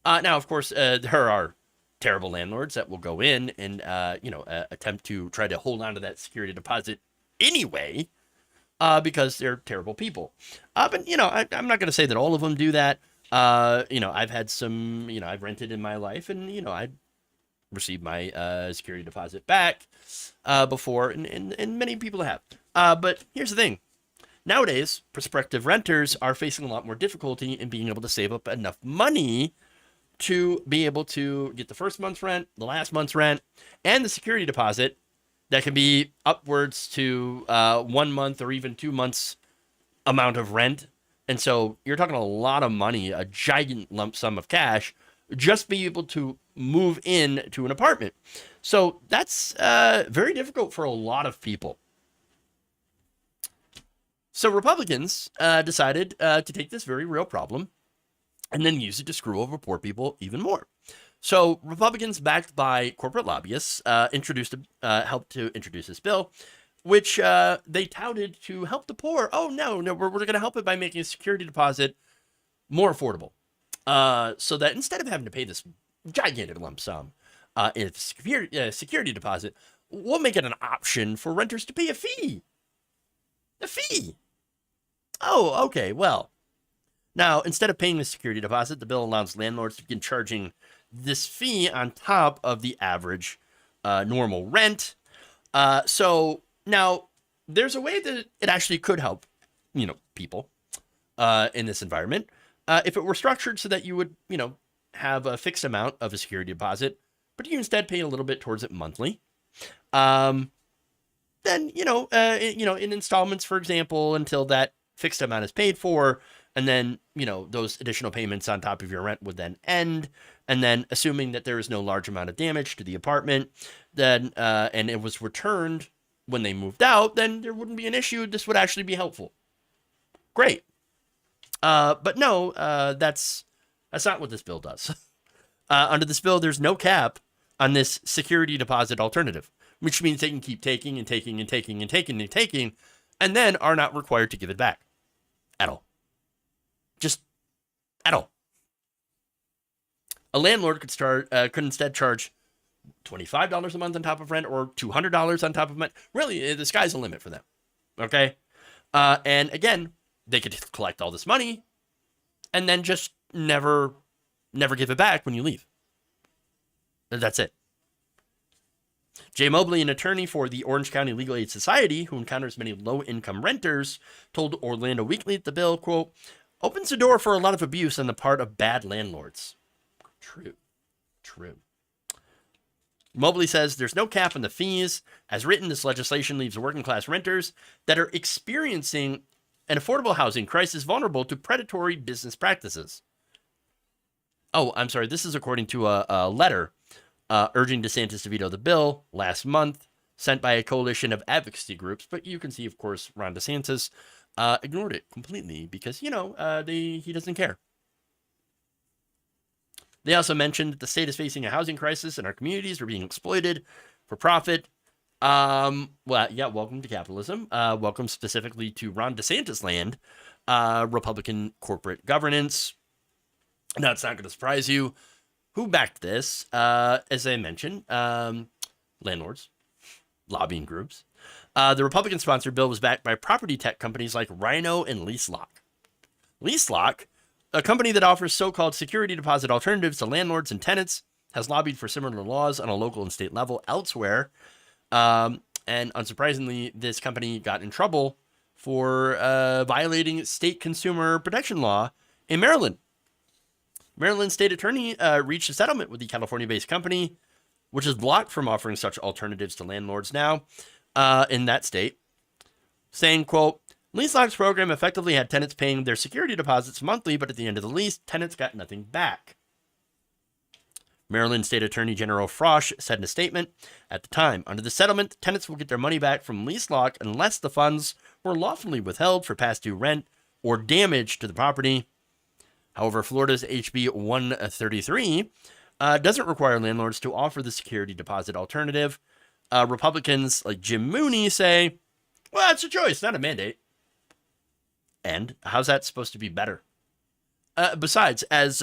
Now, of course, there are terrible landlords that will go in and, attempt to try to hold on to that security deposit anyway, because they're terrible people. But, I'm not going to say that all of them do that. I've had some, I've rented in my life and, I received my security deposit back before, and many people have. But here's the thing. Nowadays, prospective renters are facing a lot more difficulty in being able to save up enough money to be able to get the first month's rent, the last month's rent, and the security deposit that can be upwards to 1 month or even 2 months amount of rent. And so you're talking a lot of money, a giant lump sum of cash, just be able to move in to an apartment. So that's very difficult for a lot of people. So Republicans decided to take this very real problem and then use it to screw over poor people even more. So Republicans, backed by corporate lobbyists, helped to introduce this bill, which they touted to help the poor. Oh, no, we're going to help it by making a security deposit more affordable. So that instead of having to pay this gigantic lump sum in a security deposit, we'll make it an option for renters to pay a fee. A fee. Oh, okay, well. Now, instead of paying the security deposit, the bill allows landlords to begin charging this fee on top of the average normal rent. So now there's a way that it actually could help, people in this environment. If it were structured so that you would, have a fixed amount of a security deposit, but you instead pay a little bit towards it monthly. Then, in installments, for example, until that fixed amount is paid for. And then, those additional payments on top of your rent would then end. And then assuming that there is no large amount of damage to the apartment, then, and it was returned when they moved out, then there wouldn't be an issue. This would actually be helpful. Great. But no, that's not what this bill does. Under this bill, there's no cap on this security deposit alternative, which means they can keep taking and taking and taking and taking and taking, and then are not required to give it back at all. Just at all. A landlord could instead charge $25 a month on top of rent or $200 on top of rent. Really, the sky's the limit for them. Okay? And again, they could collect all this money and then just never give it back when you leave. That's it. Jay Mobley, an attorney for the Orange County Legal Aid Society, who encounters many low-income renters, told Orlando Weekly that the bill, quote, opens the door for a lot of abuse on the part of bad landlords. True. Mobley says there's no cap on the fees. As written, this legislation leaves working-class renters that are experiencing an affordable housing crisis vulnerable to predatory business practices. Oh, I'm sorry. This is according to a letter urging DeSantis to veto the bill last month, sent by a coalition of advocacy groups. But you can see, of course, Ron DeSantis ignored it completely because, he doesn't care. They also mentioned that the state is facing a housing crisis and our communities are being exploited for profit. Welcome to capitalism. Welcome specifically to Ron DeSantis land, Republican corporate governance. Now, it's not going to surprise you. Who backed this? As I mentioned, landlords, lobbying groups. The Republican-sponsored bill was backed by property tech companies like Rhino and LeaseLock. LeaseLock, a company that offers so-called security deposit alternatives to landlords and tenants, has lobbied for similar laws on a local and state level elsewhere. And unsurprisingly, this company got in trouble for violating state consumer protection law in Maryland. Maryland state attorney reached a settlement with the California-based company, which is blocked from offering such alternatives to landlords now in that state, saying, quote, LeaseLock's program effectively had tenants paying their security deposits monthly, but at the end of the lease, tenants got nothing back. Maryland State Attorney General Frosch said in a statement, at the time, under the settlement, tenants will get their money back from LeaseLock unless the funds were lawfully withheld for past due rent or damage to the property. However, Florida's HB 133 doesn't require landlords to offer the security deposit alternative. Republicans like Jim Mooney say, well, it's a choice, not a mandate. And how's that supposed to be better? Besides, as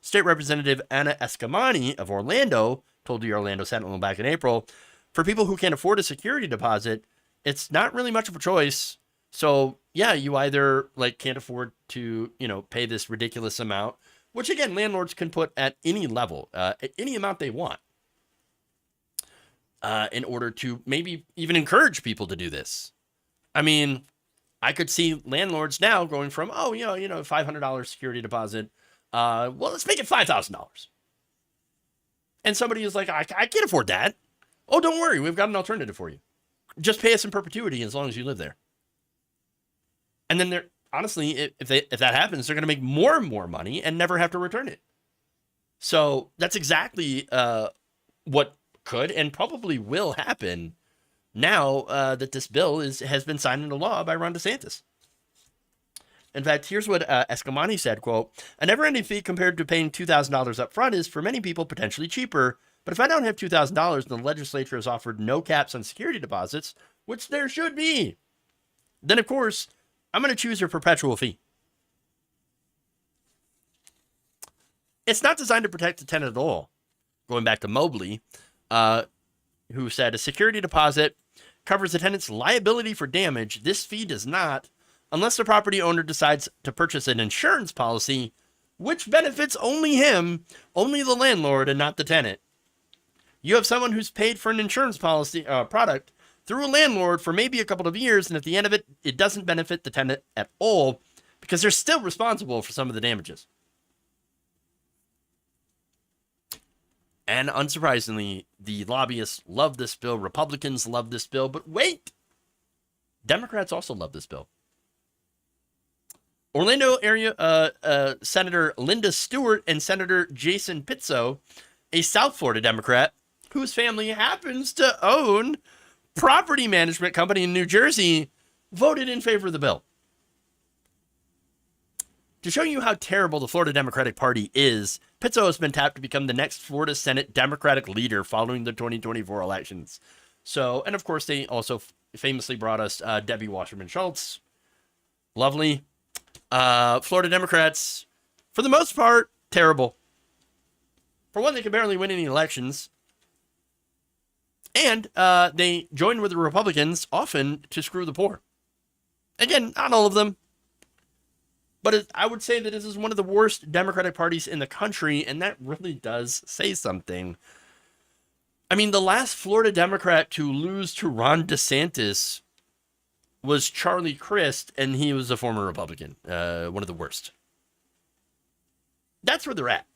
State Representative Anna Escamani of Orlando told the Orlando Sentinel back in April, for people who can't afford a security deposit, it's not really much of a choice. So yeah, you either can't afford to, pay this ridiculous amount, which again, landlords can put at any level, at any amount they want, in order to maybe even encourage people to do this. I mean, I could see landlords now going from, $500 security deposit. Well, let's make it $5,000. And somebody is like, I can't afford that. Oh, don't worry. We've got an alternative for you. Just pay us in perpetuity as long as you live there. And then honestly, if that happens, they're going to make more and more money and never have to return it. So that's exactly what could and probably will happen now that this bill has been signed into law by Ron DeSantis. In fact, here's what Escamani said, quote, "A never-ending fee compared to paying $2,000 up front is for many people potentially cheaper. But if I don't have $2,000 and the legislature has offered no caps on security deposits, which there should be, then of course, I'm going to choose your perpetual fee." It's not designed to protect the tenant at all. Going back to Mobley, who said, "A security deposit covers the tenant's liability for damage. This fee does not, unless the property owner decides to purchase an insurance policy, which benefits only him, only the landlord, and not the tenant. You have someone who's paid for an insurance policy product through a landlord for maybe a couple of years, and at the end of it, it doesn't benefit the tenant at all because they're still responsible for some of the damages." And unsurprisingly, the lobbyists love this bill. Republicans love this bill. But wait, Democrats also love this bill. Orlando area Senator Linda Stewart and Senator Jason Pizzo, a South Florida Democrat whose family happens to own property management company in New Jersey, voted in favor of the bill. To show you how terrible the Florida Democratic Party is, Pizzo has been tapped to become the next Florida Senate Democratic leader following the 2024 elections. So, and of course, they also famously brought us Debbie Wasserman Schultz. Lovely. Florida Democrats, for the most part, terrible. For one, they can barely win any elections. And they join with the Republicans often to screw the poor. Again, not all of them. But I would say that this is one of the worst Democratic parties in the country, and that really does say something. I mean, the last Florida Democrat to lose to Ron DeSantis was Charlie Crist, and he was a former Republican, one of the worst. That's where they're at.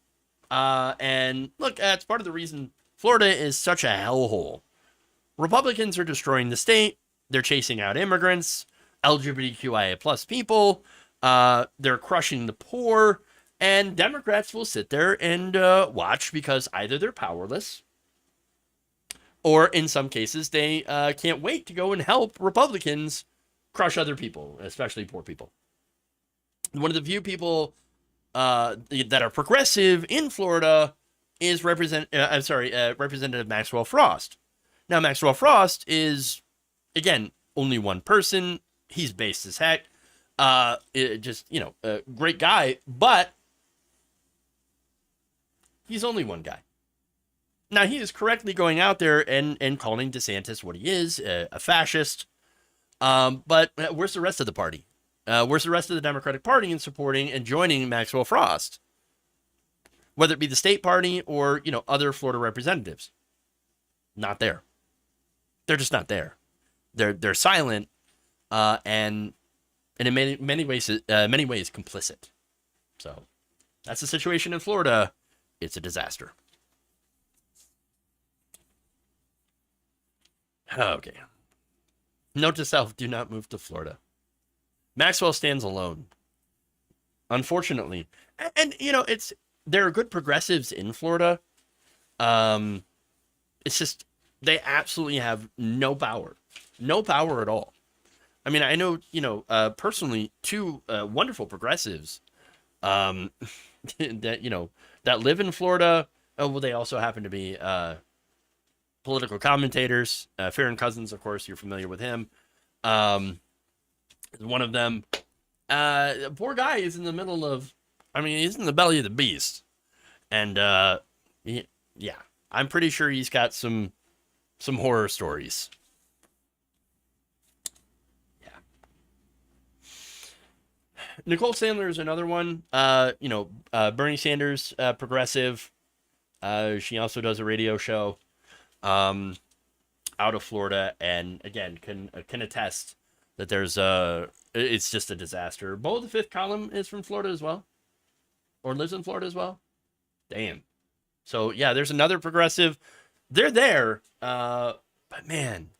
And look, that's part of the reason Florida is such a hellhole. Republicans are destroying the state. They're chasing out immigrants, LGBTQIA plus people. They're crushing the poor, and Democrats will sit there and watch because either they're powerless or in some cases they can't wait to go and help Republicans crush other people, especially poor people. One of the few people that are progressive in Florida is Representative Maxwell Frost. Now, Maxwell Frost is, again, only one person. He's based as heck. A great guy, but he's only one guy. Now, he is correctly going out there and calling DeSantis what he is, a fascist. But where's the rest of the party? Where's the rest of the Democratic Party in supporting and joining Maxwell Frost? Whether it be the state party or, other Florida representatives. Not there. They're just not there. They're silent, and in many ways complicit. So that's the situation in Florida. It's a disaster. Okay. Note to self, do not move to Florida. Maxwell stands alone. Unfortunately. And there are good progressives in Florida. It's just, they absolutely have no power. No power at all. I mean, I know, personally, two wonderful progressives that live in Florida. Oh, well, they also happen to be political commentators. Farron Cousins, of course, you're familiar with him. One of them. Poor guy is in the middle of I mean, he's in the belly of the beast. And, yeah, I'm pretty sure he's got some horror stories. Yeah. Nicole Sandler is another one. Bernie Sanders, progressive. She also does a radio show out of Florida, and again can attest that it's just a disaster. Bo the Fifth Column is from Florida as well, or lives in Florida as well. Damn. So yeah, there's another progressive. They're there, but man,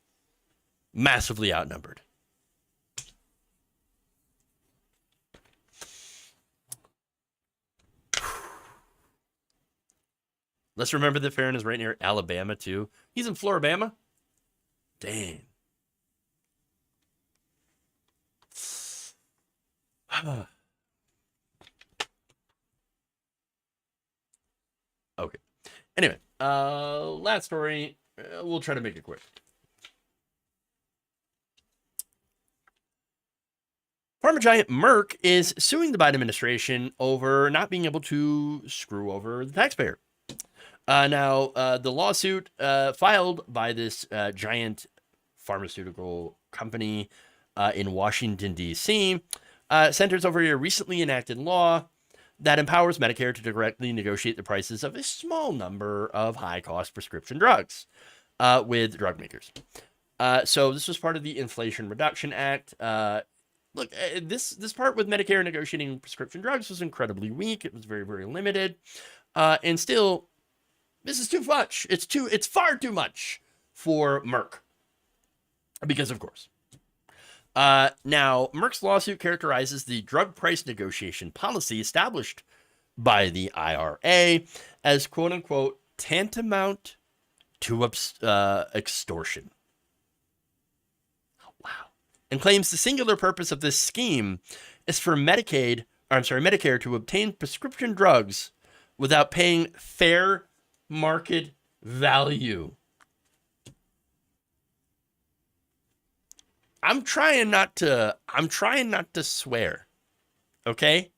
massively outnumbered. Let's remember that Farron is right near Alabama too. He's in Floribama. Damn. Okay. Anyway, last story. We'll try to make it quick. Pharma giant Merck is suing the Biden administration over not being able to screw over the taxpayer. Now, the lawsuit filed by this giant pharmaceutical company in Washington, D.C., centers over a recently enacted law that empowers Medicare to directly negotiate the prices of a small number of high-cost prescription drugs with drug makers. So this was part of the Inflation Reduction Act. Look, this part with Medicare negotiating prescription drugs was incredibly weak. It was very, very limited. And still, this is too much. It's far too much for Merck. Because, of course. Now, Merck's lawsuit characterizes the drug price negotiation policy established by the IRA as quote-unquote tantamount to extortion. Wow. And claims the singular purpose of this scheme is for Medicare to obtain prescription drugs without paying fair market value. I'm trying not to swear. Okay?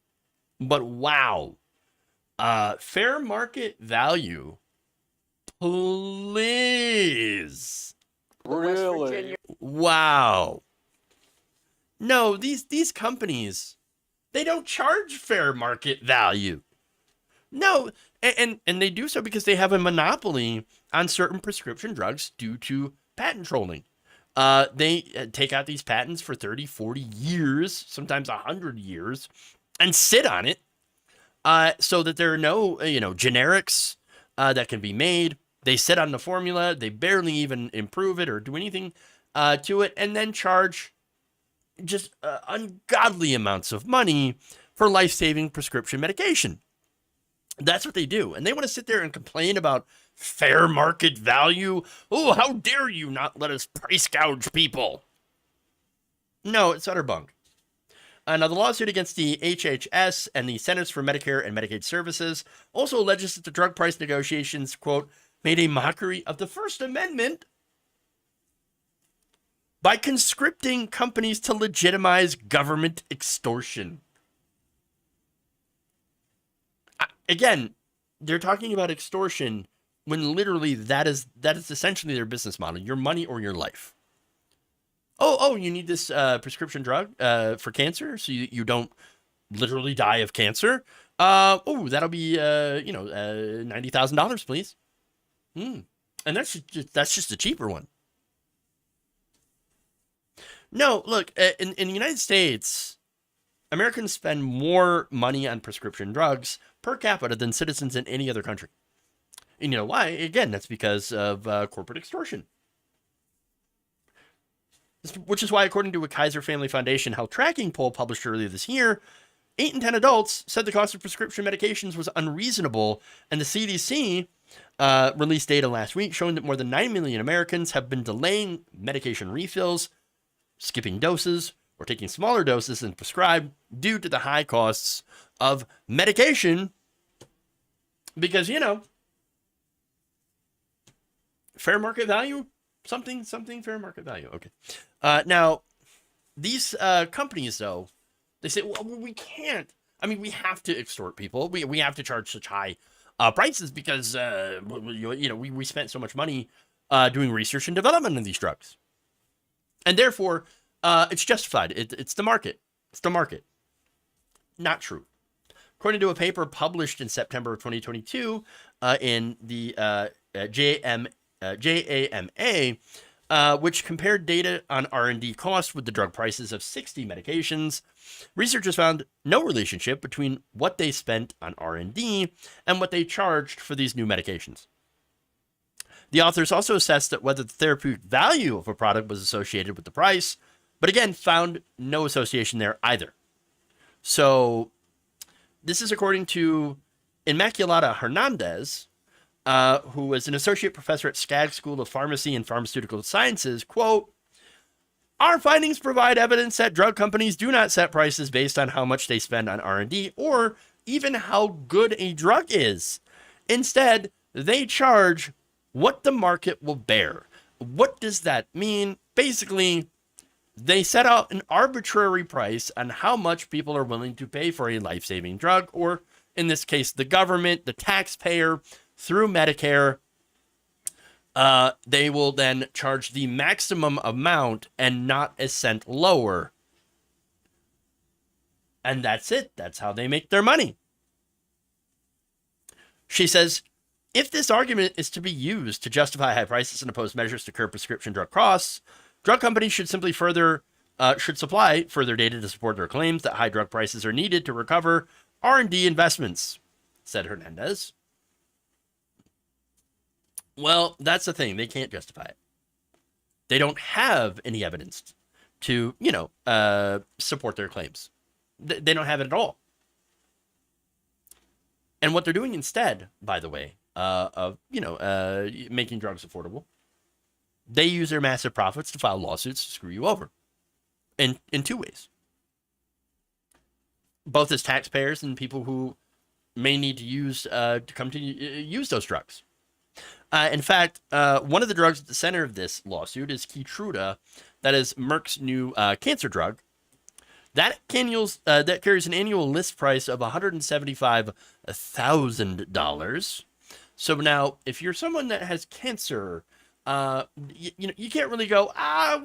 But wow. Fair market value. Please. Really? Wow. No, these companies, they don't charge fair market value. No, and they do so because they have a monopoly on certain prescription drugs due to patent trolling. They take out these patents for 30, 40 years, sometimes 100 years, and sit on it so that there are no, generics that can be made. They sit on the formula. They barely even improve it or do anything to it, and then charge just ungodly amounts of money for life-saving prescription medication. That's what they do. And they want to sit there and complain about fair market value. Oh, how dare you not let us price gouge people? No, it's utter bunk. Now, the lawsuit against the HHS and the Centers for Medicare and Medicaid Services also alleges that the drug price negotiations, quote, made a mockery of the First Amendment by conscripting companies to legitimize government extortion. Again, they're talking about extortion when literally that is essentially their business model, your money or your life. Oh, you need this prescription drug for cancer so you don't literally die of cancer? That'll be $90,000, please. And that's just a cheaper one. No, look, in the United States, Americans spend more money on prescription drugs per capita than citizens in any other country. And you know why? Again, that's because of corporate extortion. Which is why, according to a Kaiser Family Foundation health tracking poll published earlier this year, 8 in 10 adults said the cost of prescription medications was unreasonable, and the CDC released data last week showing that more than 9 million Americans have been delaying medication refills, skipping doses, or taking smaller doses than prescribed due to the high costs of medication. Because, fair market value? Something fair market value. Okay. Now, these companies, though, they say, well, we can't I mean, we have to extort people. We have to charge such high prices because we spent so much money doing research and development on these drugs, and therefore it's justified. It's the market. It's the market. Not true. According to a paper published in September of 2022 in the JAMA, which compared data on R&D costs with the drug prices of 60 medications, researchers found no relationship between what they spent on R&D and what they charged for these new medications. The authors also assessed that whether the therapeutic value of a product was associated with the price, but again, found no association there either. So this is according to Inmaculada Hernandez, who is an associate professor at Skaggs School of Pharmacy and Pharmaceutical Sciences. Quote, "Our findings provide evidence that drug companies do not set prices based on how much they spend on R&D or even how good a drug is. Instead, they charge what the market will bear." What does that mean? Basically, they set out an arbitrary price on how much people are willing to pay for a life-saving drug, or in this case, the government, the taxpayer, through Medicare. They will then charge the maximum amount and not a cent lower. And that's it. That's how they make their money. She says, if this argument is to be used to justify high prices and oppose measures to curb prescription drug costs, drug companies should simply should supply further data to support their claims that high drug prices are needed to recover R&D investments, said Hernandez. Well, that's the thing. They can't justify it. They don't have any evidence to, support their claims. They don't have it at all. And what they're doing instead, by the way, of making drugs affordable, they use their massive profits to file lawsuits to screw you over. In two ways. Both as taxpayers and people who may need to use those drugs. In fact, one of the drugs at the center of this lawsuit is Keytruda, that is Merck's new cancer drug. That carries an annual list price of $175,000. So now, if you're someone that has cancer, you can't really go, I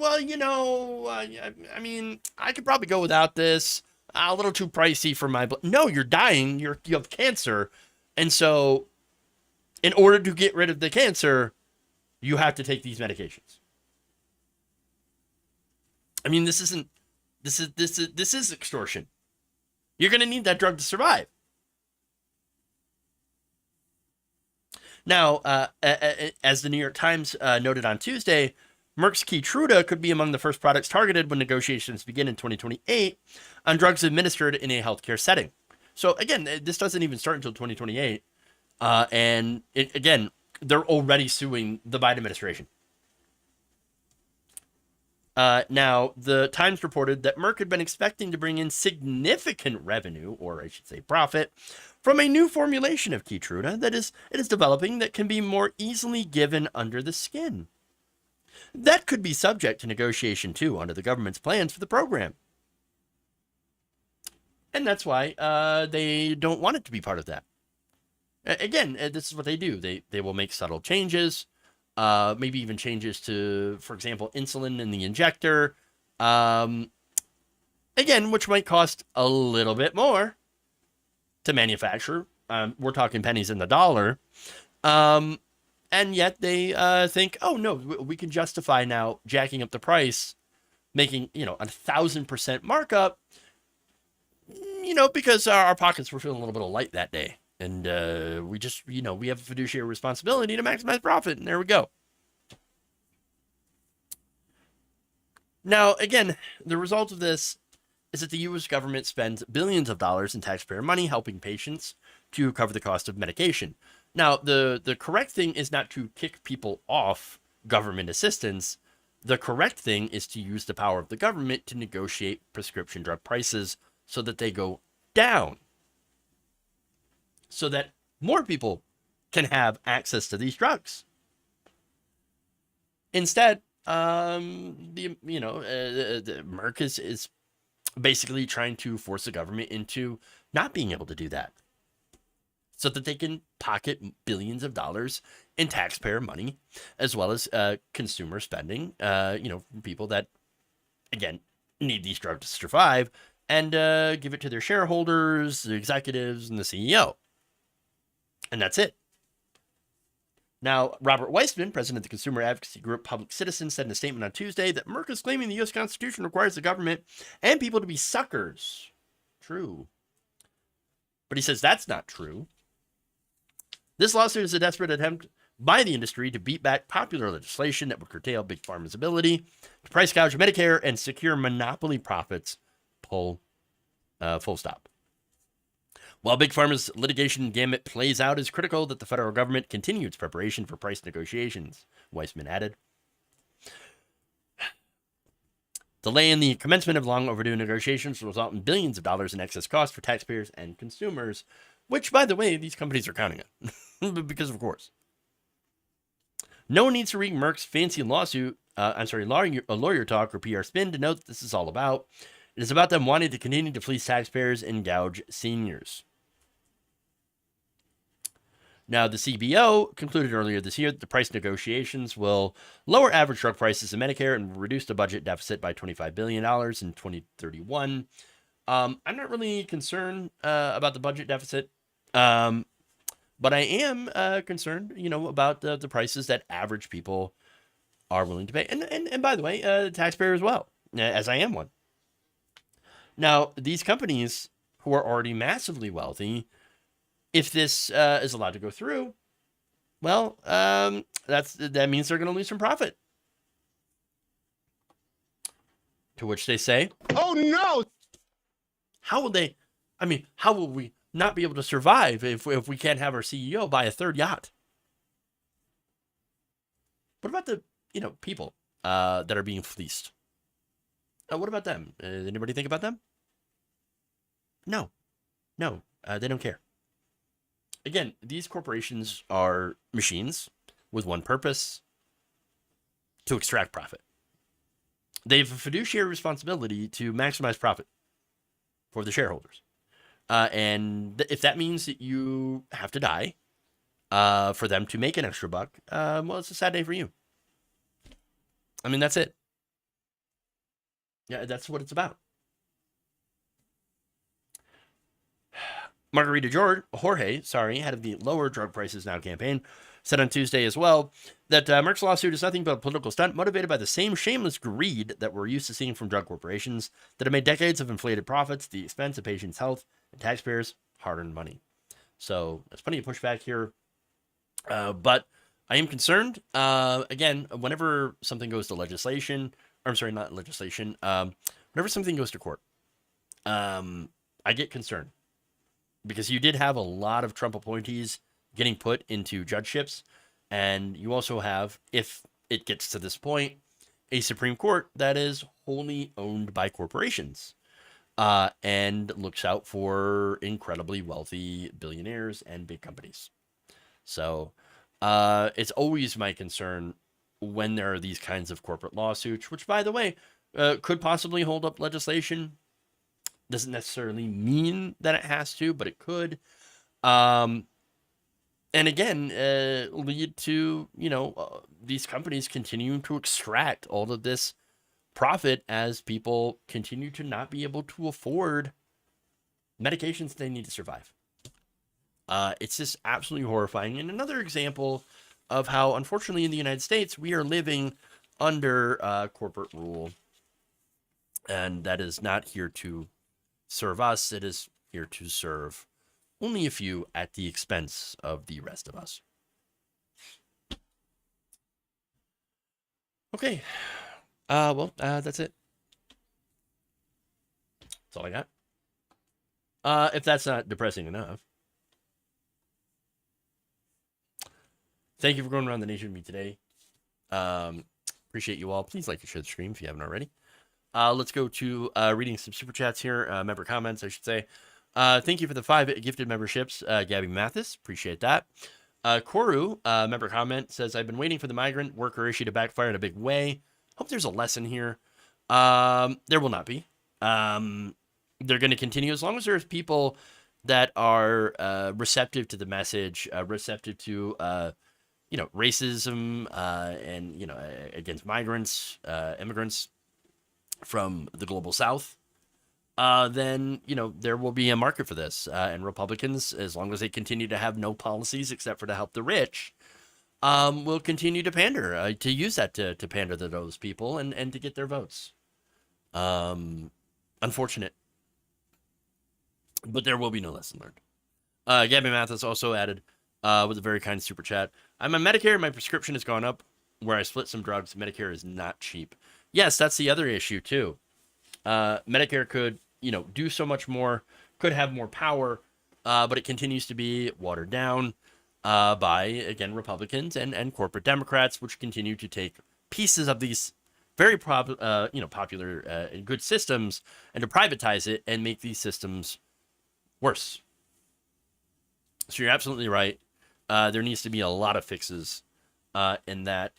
mean, I could probably go without this. A little too pricey for my blood. No, you're dying. You have cancer. And so in order to get rid of the cancer, you have to take these medications. I mean, this is extortion. You're going to need that drug to survive. Now, as the New York Times noted on Tuesday, Merck's Keytruda could be among the first products targeted when negotiations begin in 2028 on drugs administered in a healthcare setting. So again, this doesn't even start until 2028. And they're already suing the Biden administration. Now, the Times reported that Merck had been expecting to bring in significant revenue, or I should say profit, from a new formulation of Keytruda it is developing that can be more easily given under the skin. That could be subject to negotiation, too, under the government's plans for the program. And that's why they don't want it to be part of that. Again, this is what they do. They will make subtle changes, maybe even changes to, for example, insulin in the injector. Again, which might cost a little bit more to manufacture. We're talking pennies in the dollar. And yet they think, oh, no, we can justify now jacking up the price, making, 1,000% markup, because our pockets were feeling a little bit light that day. And we just, we have a fiduciary responsibility to maximize profit. And there we go. Now, again, the result of this is that the U.S. government spends billions of dollars in taxpayer money helping patients to cover the cost of medication. Now, the correct thing is not to kick people off government assistance. The correct thing is to use the power of the government to negotiate prescription drug prices so that they go down, so that more people can have access to these drugs. Instead, Merck is basically trying to force the government into not being able to do that so that they can pocket billions of dollars in taxpayer money, as well as consumer spending, people that, again, need these drugs to survive, and give it to their shareholders, the executives, and the CEO. And that's it. Now, Robert Weissman, president of the consumer advocacy group Public Citizen, said in a statement on Tuesday that Merck is claiming the U.S. Constitution requires the government and people to be suckers. True. But he says that's not true. This lawsuit is a desperate attempt by the industry to beat back popular legislation that would curtail Big Pharma's ability to price gouge Medicare and secure monopoly profits. Full stop. While Big Pharma's litigation gamut plays out, it's critical that the federal government continue its preparation for price negotiations, Weissman added. Delay in the commencement of long overdue negotiations will result in billions of dollars in excess costs for taxpayers and consumers, which, by the way, these companies are counting on, because of course. No one needs to read Merck's fancy lawsuit, lawyer talk or PR spin to know what this is all about. It is about them wanting to continue to fleece taxpayers and gouge seniors. Now, the CBO concluded earlier this year that the price negotiations will lower average drug prices in Medicare and reduce the budget deficit by $25 billion in 2031. I'm not really concerned about the budget deficit, but I am concerned, about the prices that average people are willing to pay. And by the way, the taxpayer as well, as I am one. Now, these companies who are already massively wealthy, if this is allowed to go through, well, that means they're going to lose some profit. To which they say, "Oh no! How will they? How will we not be able to survive if we can't have our CEO buy a third yacht?" What about the people that are being fleeced? What about them? Anybody think about them? No, they don't care. Again, these corporations are machines with one purpose: to extract profit. They have a fiduciary responsibility to maximize profit for the shareholders. And if that means that you have to die for them to make an extra buck, well, it's a sad day for you. That's it. Yeah, that's what it's about. Margarita Jorge, head of the Lower Drug Prices Now campaign, said on Tuesday as well that Merck's lawsuit is nothing but a political stunt motivated by the same shameless greed that we're used to seeing from drug corporations that have made decades of inflated profits at the expense of patients' health and taxpayers' hard-earned money. So there's plenty of pushback here, but I am concerned. Again, whenever something goes to legislation, whenever something goes to court, I get concerned. Because you did have a lot of Trump appointees getting put into judgeships. And you also have, if it gets to this point, a Supreme Court that is wholly owned by corporations and looks out for incredibly wealthy billionaires and big companies. So it's always my concern when there are these kinds of corporate lawsuits, which, by the way, could possibly hold up legislation. Doesn't necessarily mean that it has to, but it could. And again, lead to, these companies continuing to extract all of this profit as people continue to not be able to afford medications they need to survive. It's just absolutely horrifying. And another example of how, unfortunately, in the United States, we are living under corporate rule. And that is not here to serve us. It is here to serve only a few at the expense of the rest of us. Okay. That's it. That's all I got. If that's not depressing enough. Thank you for going around the nation with me today. Appreciate you all. Please like and share the stream if you haven't already. Let's go to reading some super chats here, member comments, I should say. Thank you for the 5 gifted memberships, Gabby Mathis. Appreciate that. Koru, member comment, says, I've been waiting for the migrant worker issue to backfire in a big way. Hope there's a lesson here. There will not be. They're going to continue as long as there's people that are receptive to the message, receptive to racism and against migrants, immigrants from the global South. Then there will be a market for this, and Republicans, as long as they continue to have no policies except for to help the rich, will continue to pander, to use that to pander to those people and to get their votes. Unfortunate. But there will be no lesson learned. Gabby Mathis also added with a very kind super chat. I'm on Medicare. My prescription has gone up. Where I split some drugs, Medicare is not cheap. Yes, that's the other issue too. Medicare could, do so much more, could have more power, but it continues to be watered down by, again, Republicans and corporate Democrats, which continue to take pieces of these very popular and good systems and to privatize it and make these systems worse. So you're absolutely right. There needs to be a lot of fixes in that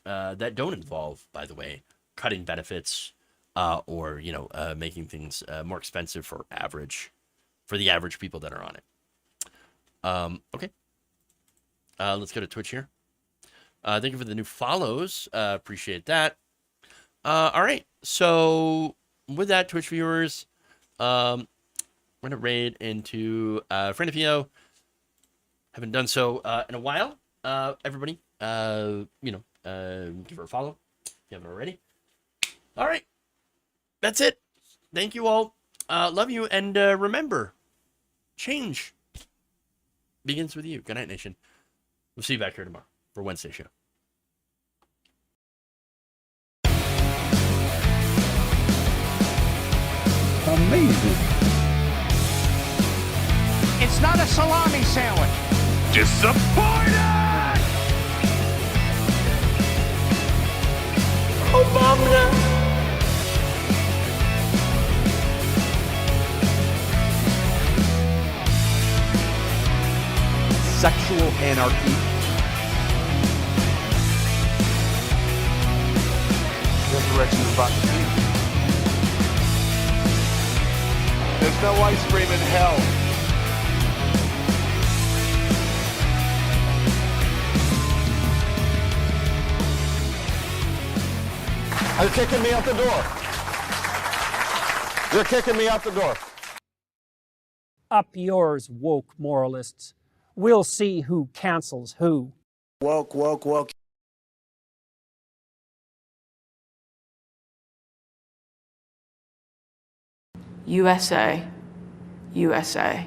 don't involve, by the way, cutting benefits or making things more expensive for the average people that are on it. Okay. Let's go to Twitch here. Thank you for the new follows. Appreciate that. All right. So with that, Twitch viewers, we're going to raid into Friendifio. Haven't done so in a while. Everybody, give her a follow if you haven't already. All right. That's it. Thank you all. Love you. And remember, change begins with you. Good night, nation. We'll see you back here tomorrow for Wednesday show. Amazing. It's not a salami sandwich. Disappointed! Obama. Sexual anarchy. Resurrection is about to be. There's no ice cream in hell. You're kicking me out the door. You're kicking me out the door. Up yours, woke moralists. We'll see who cancels who. Woke, woke, woke. USA, USA.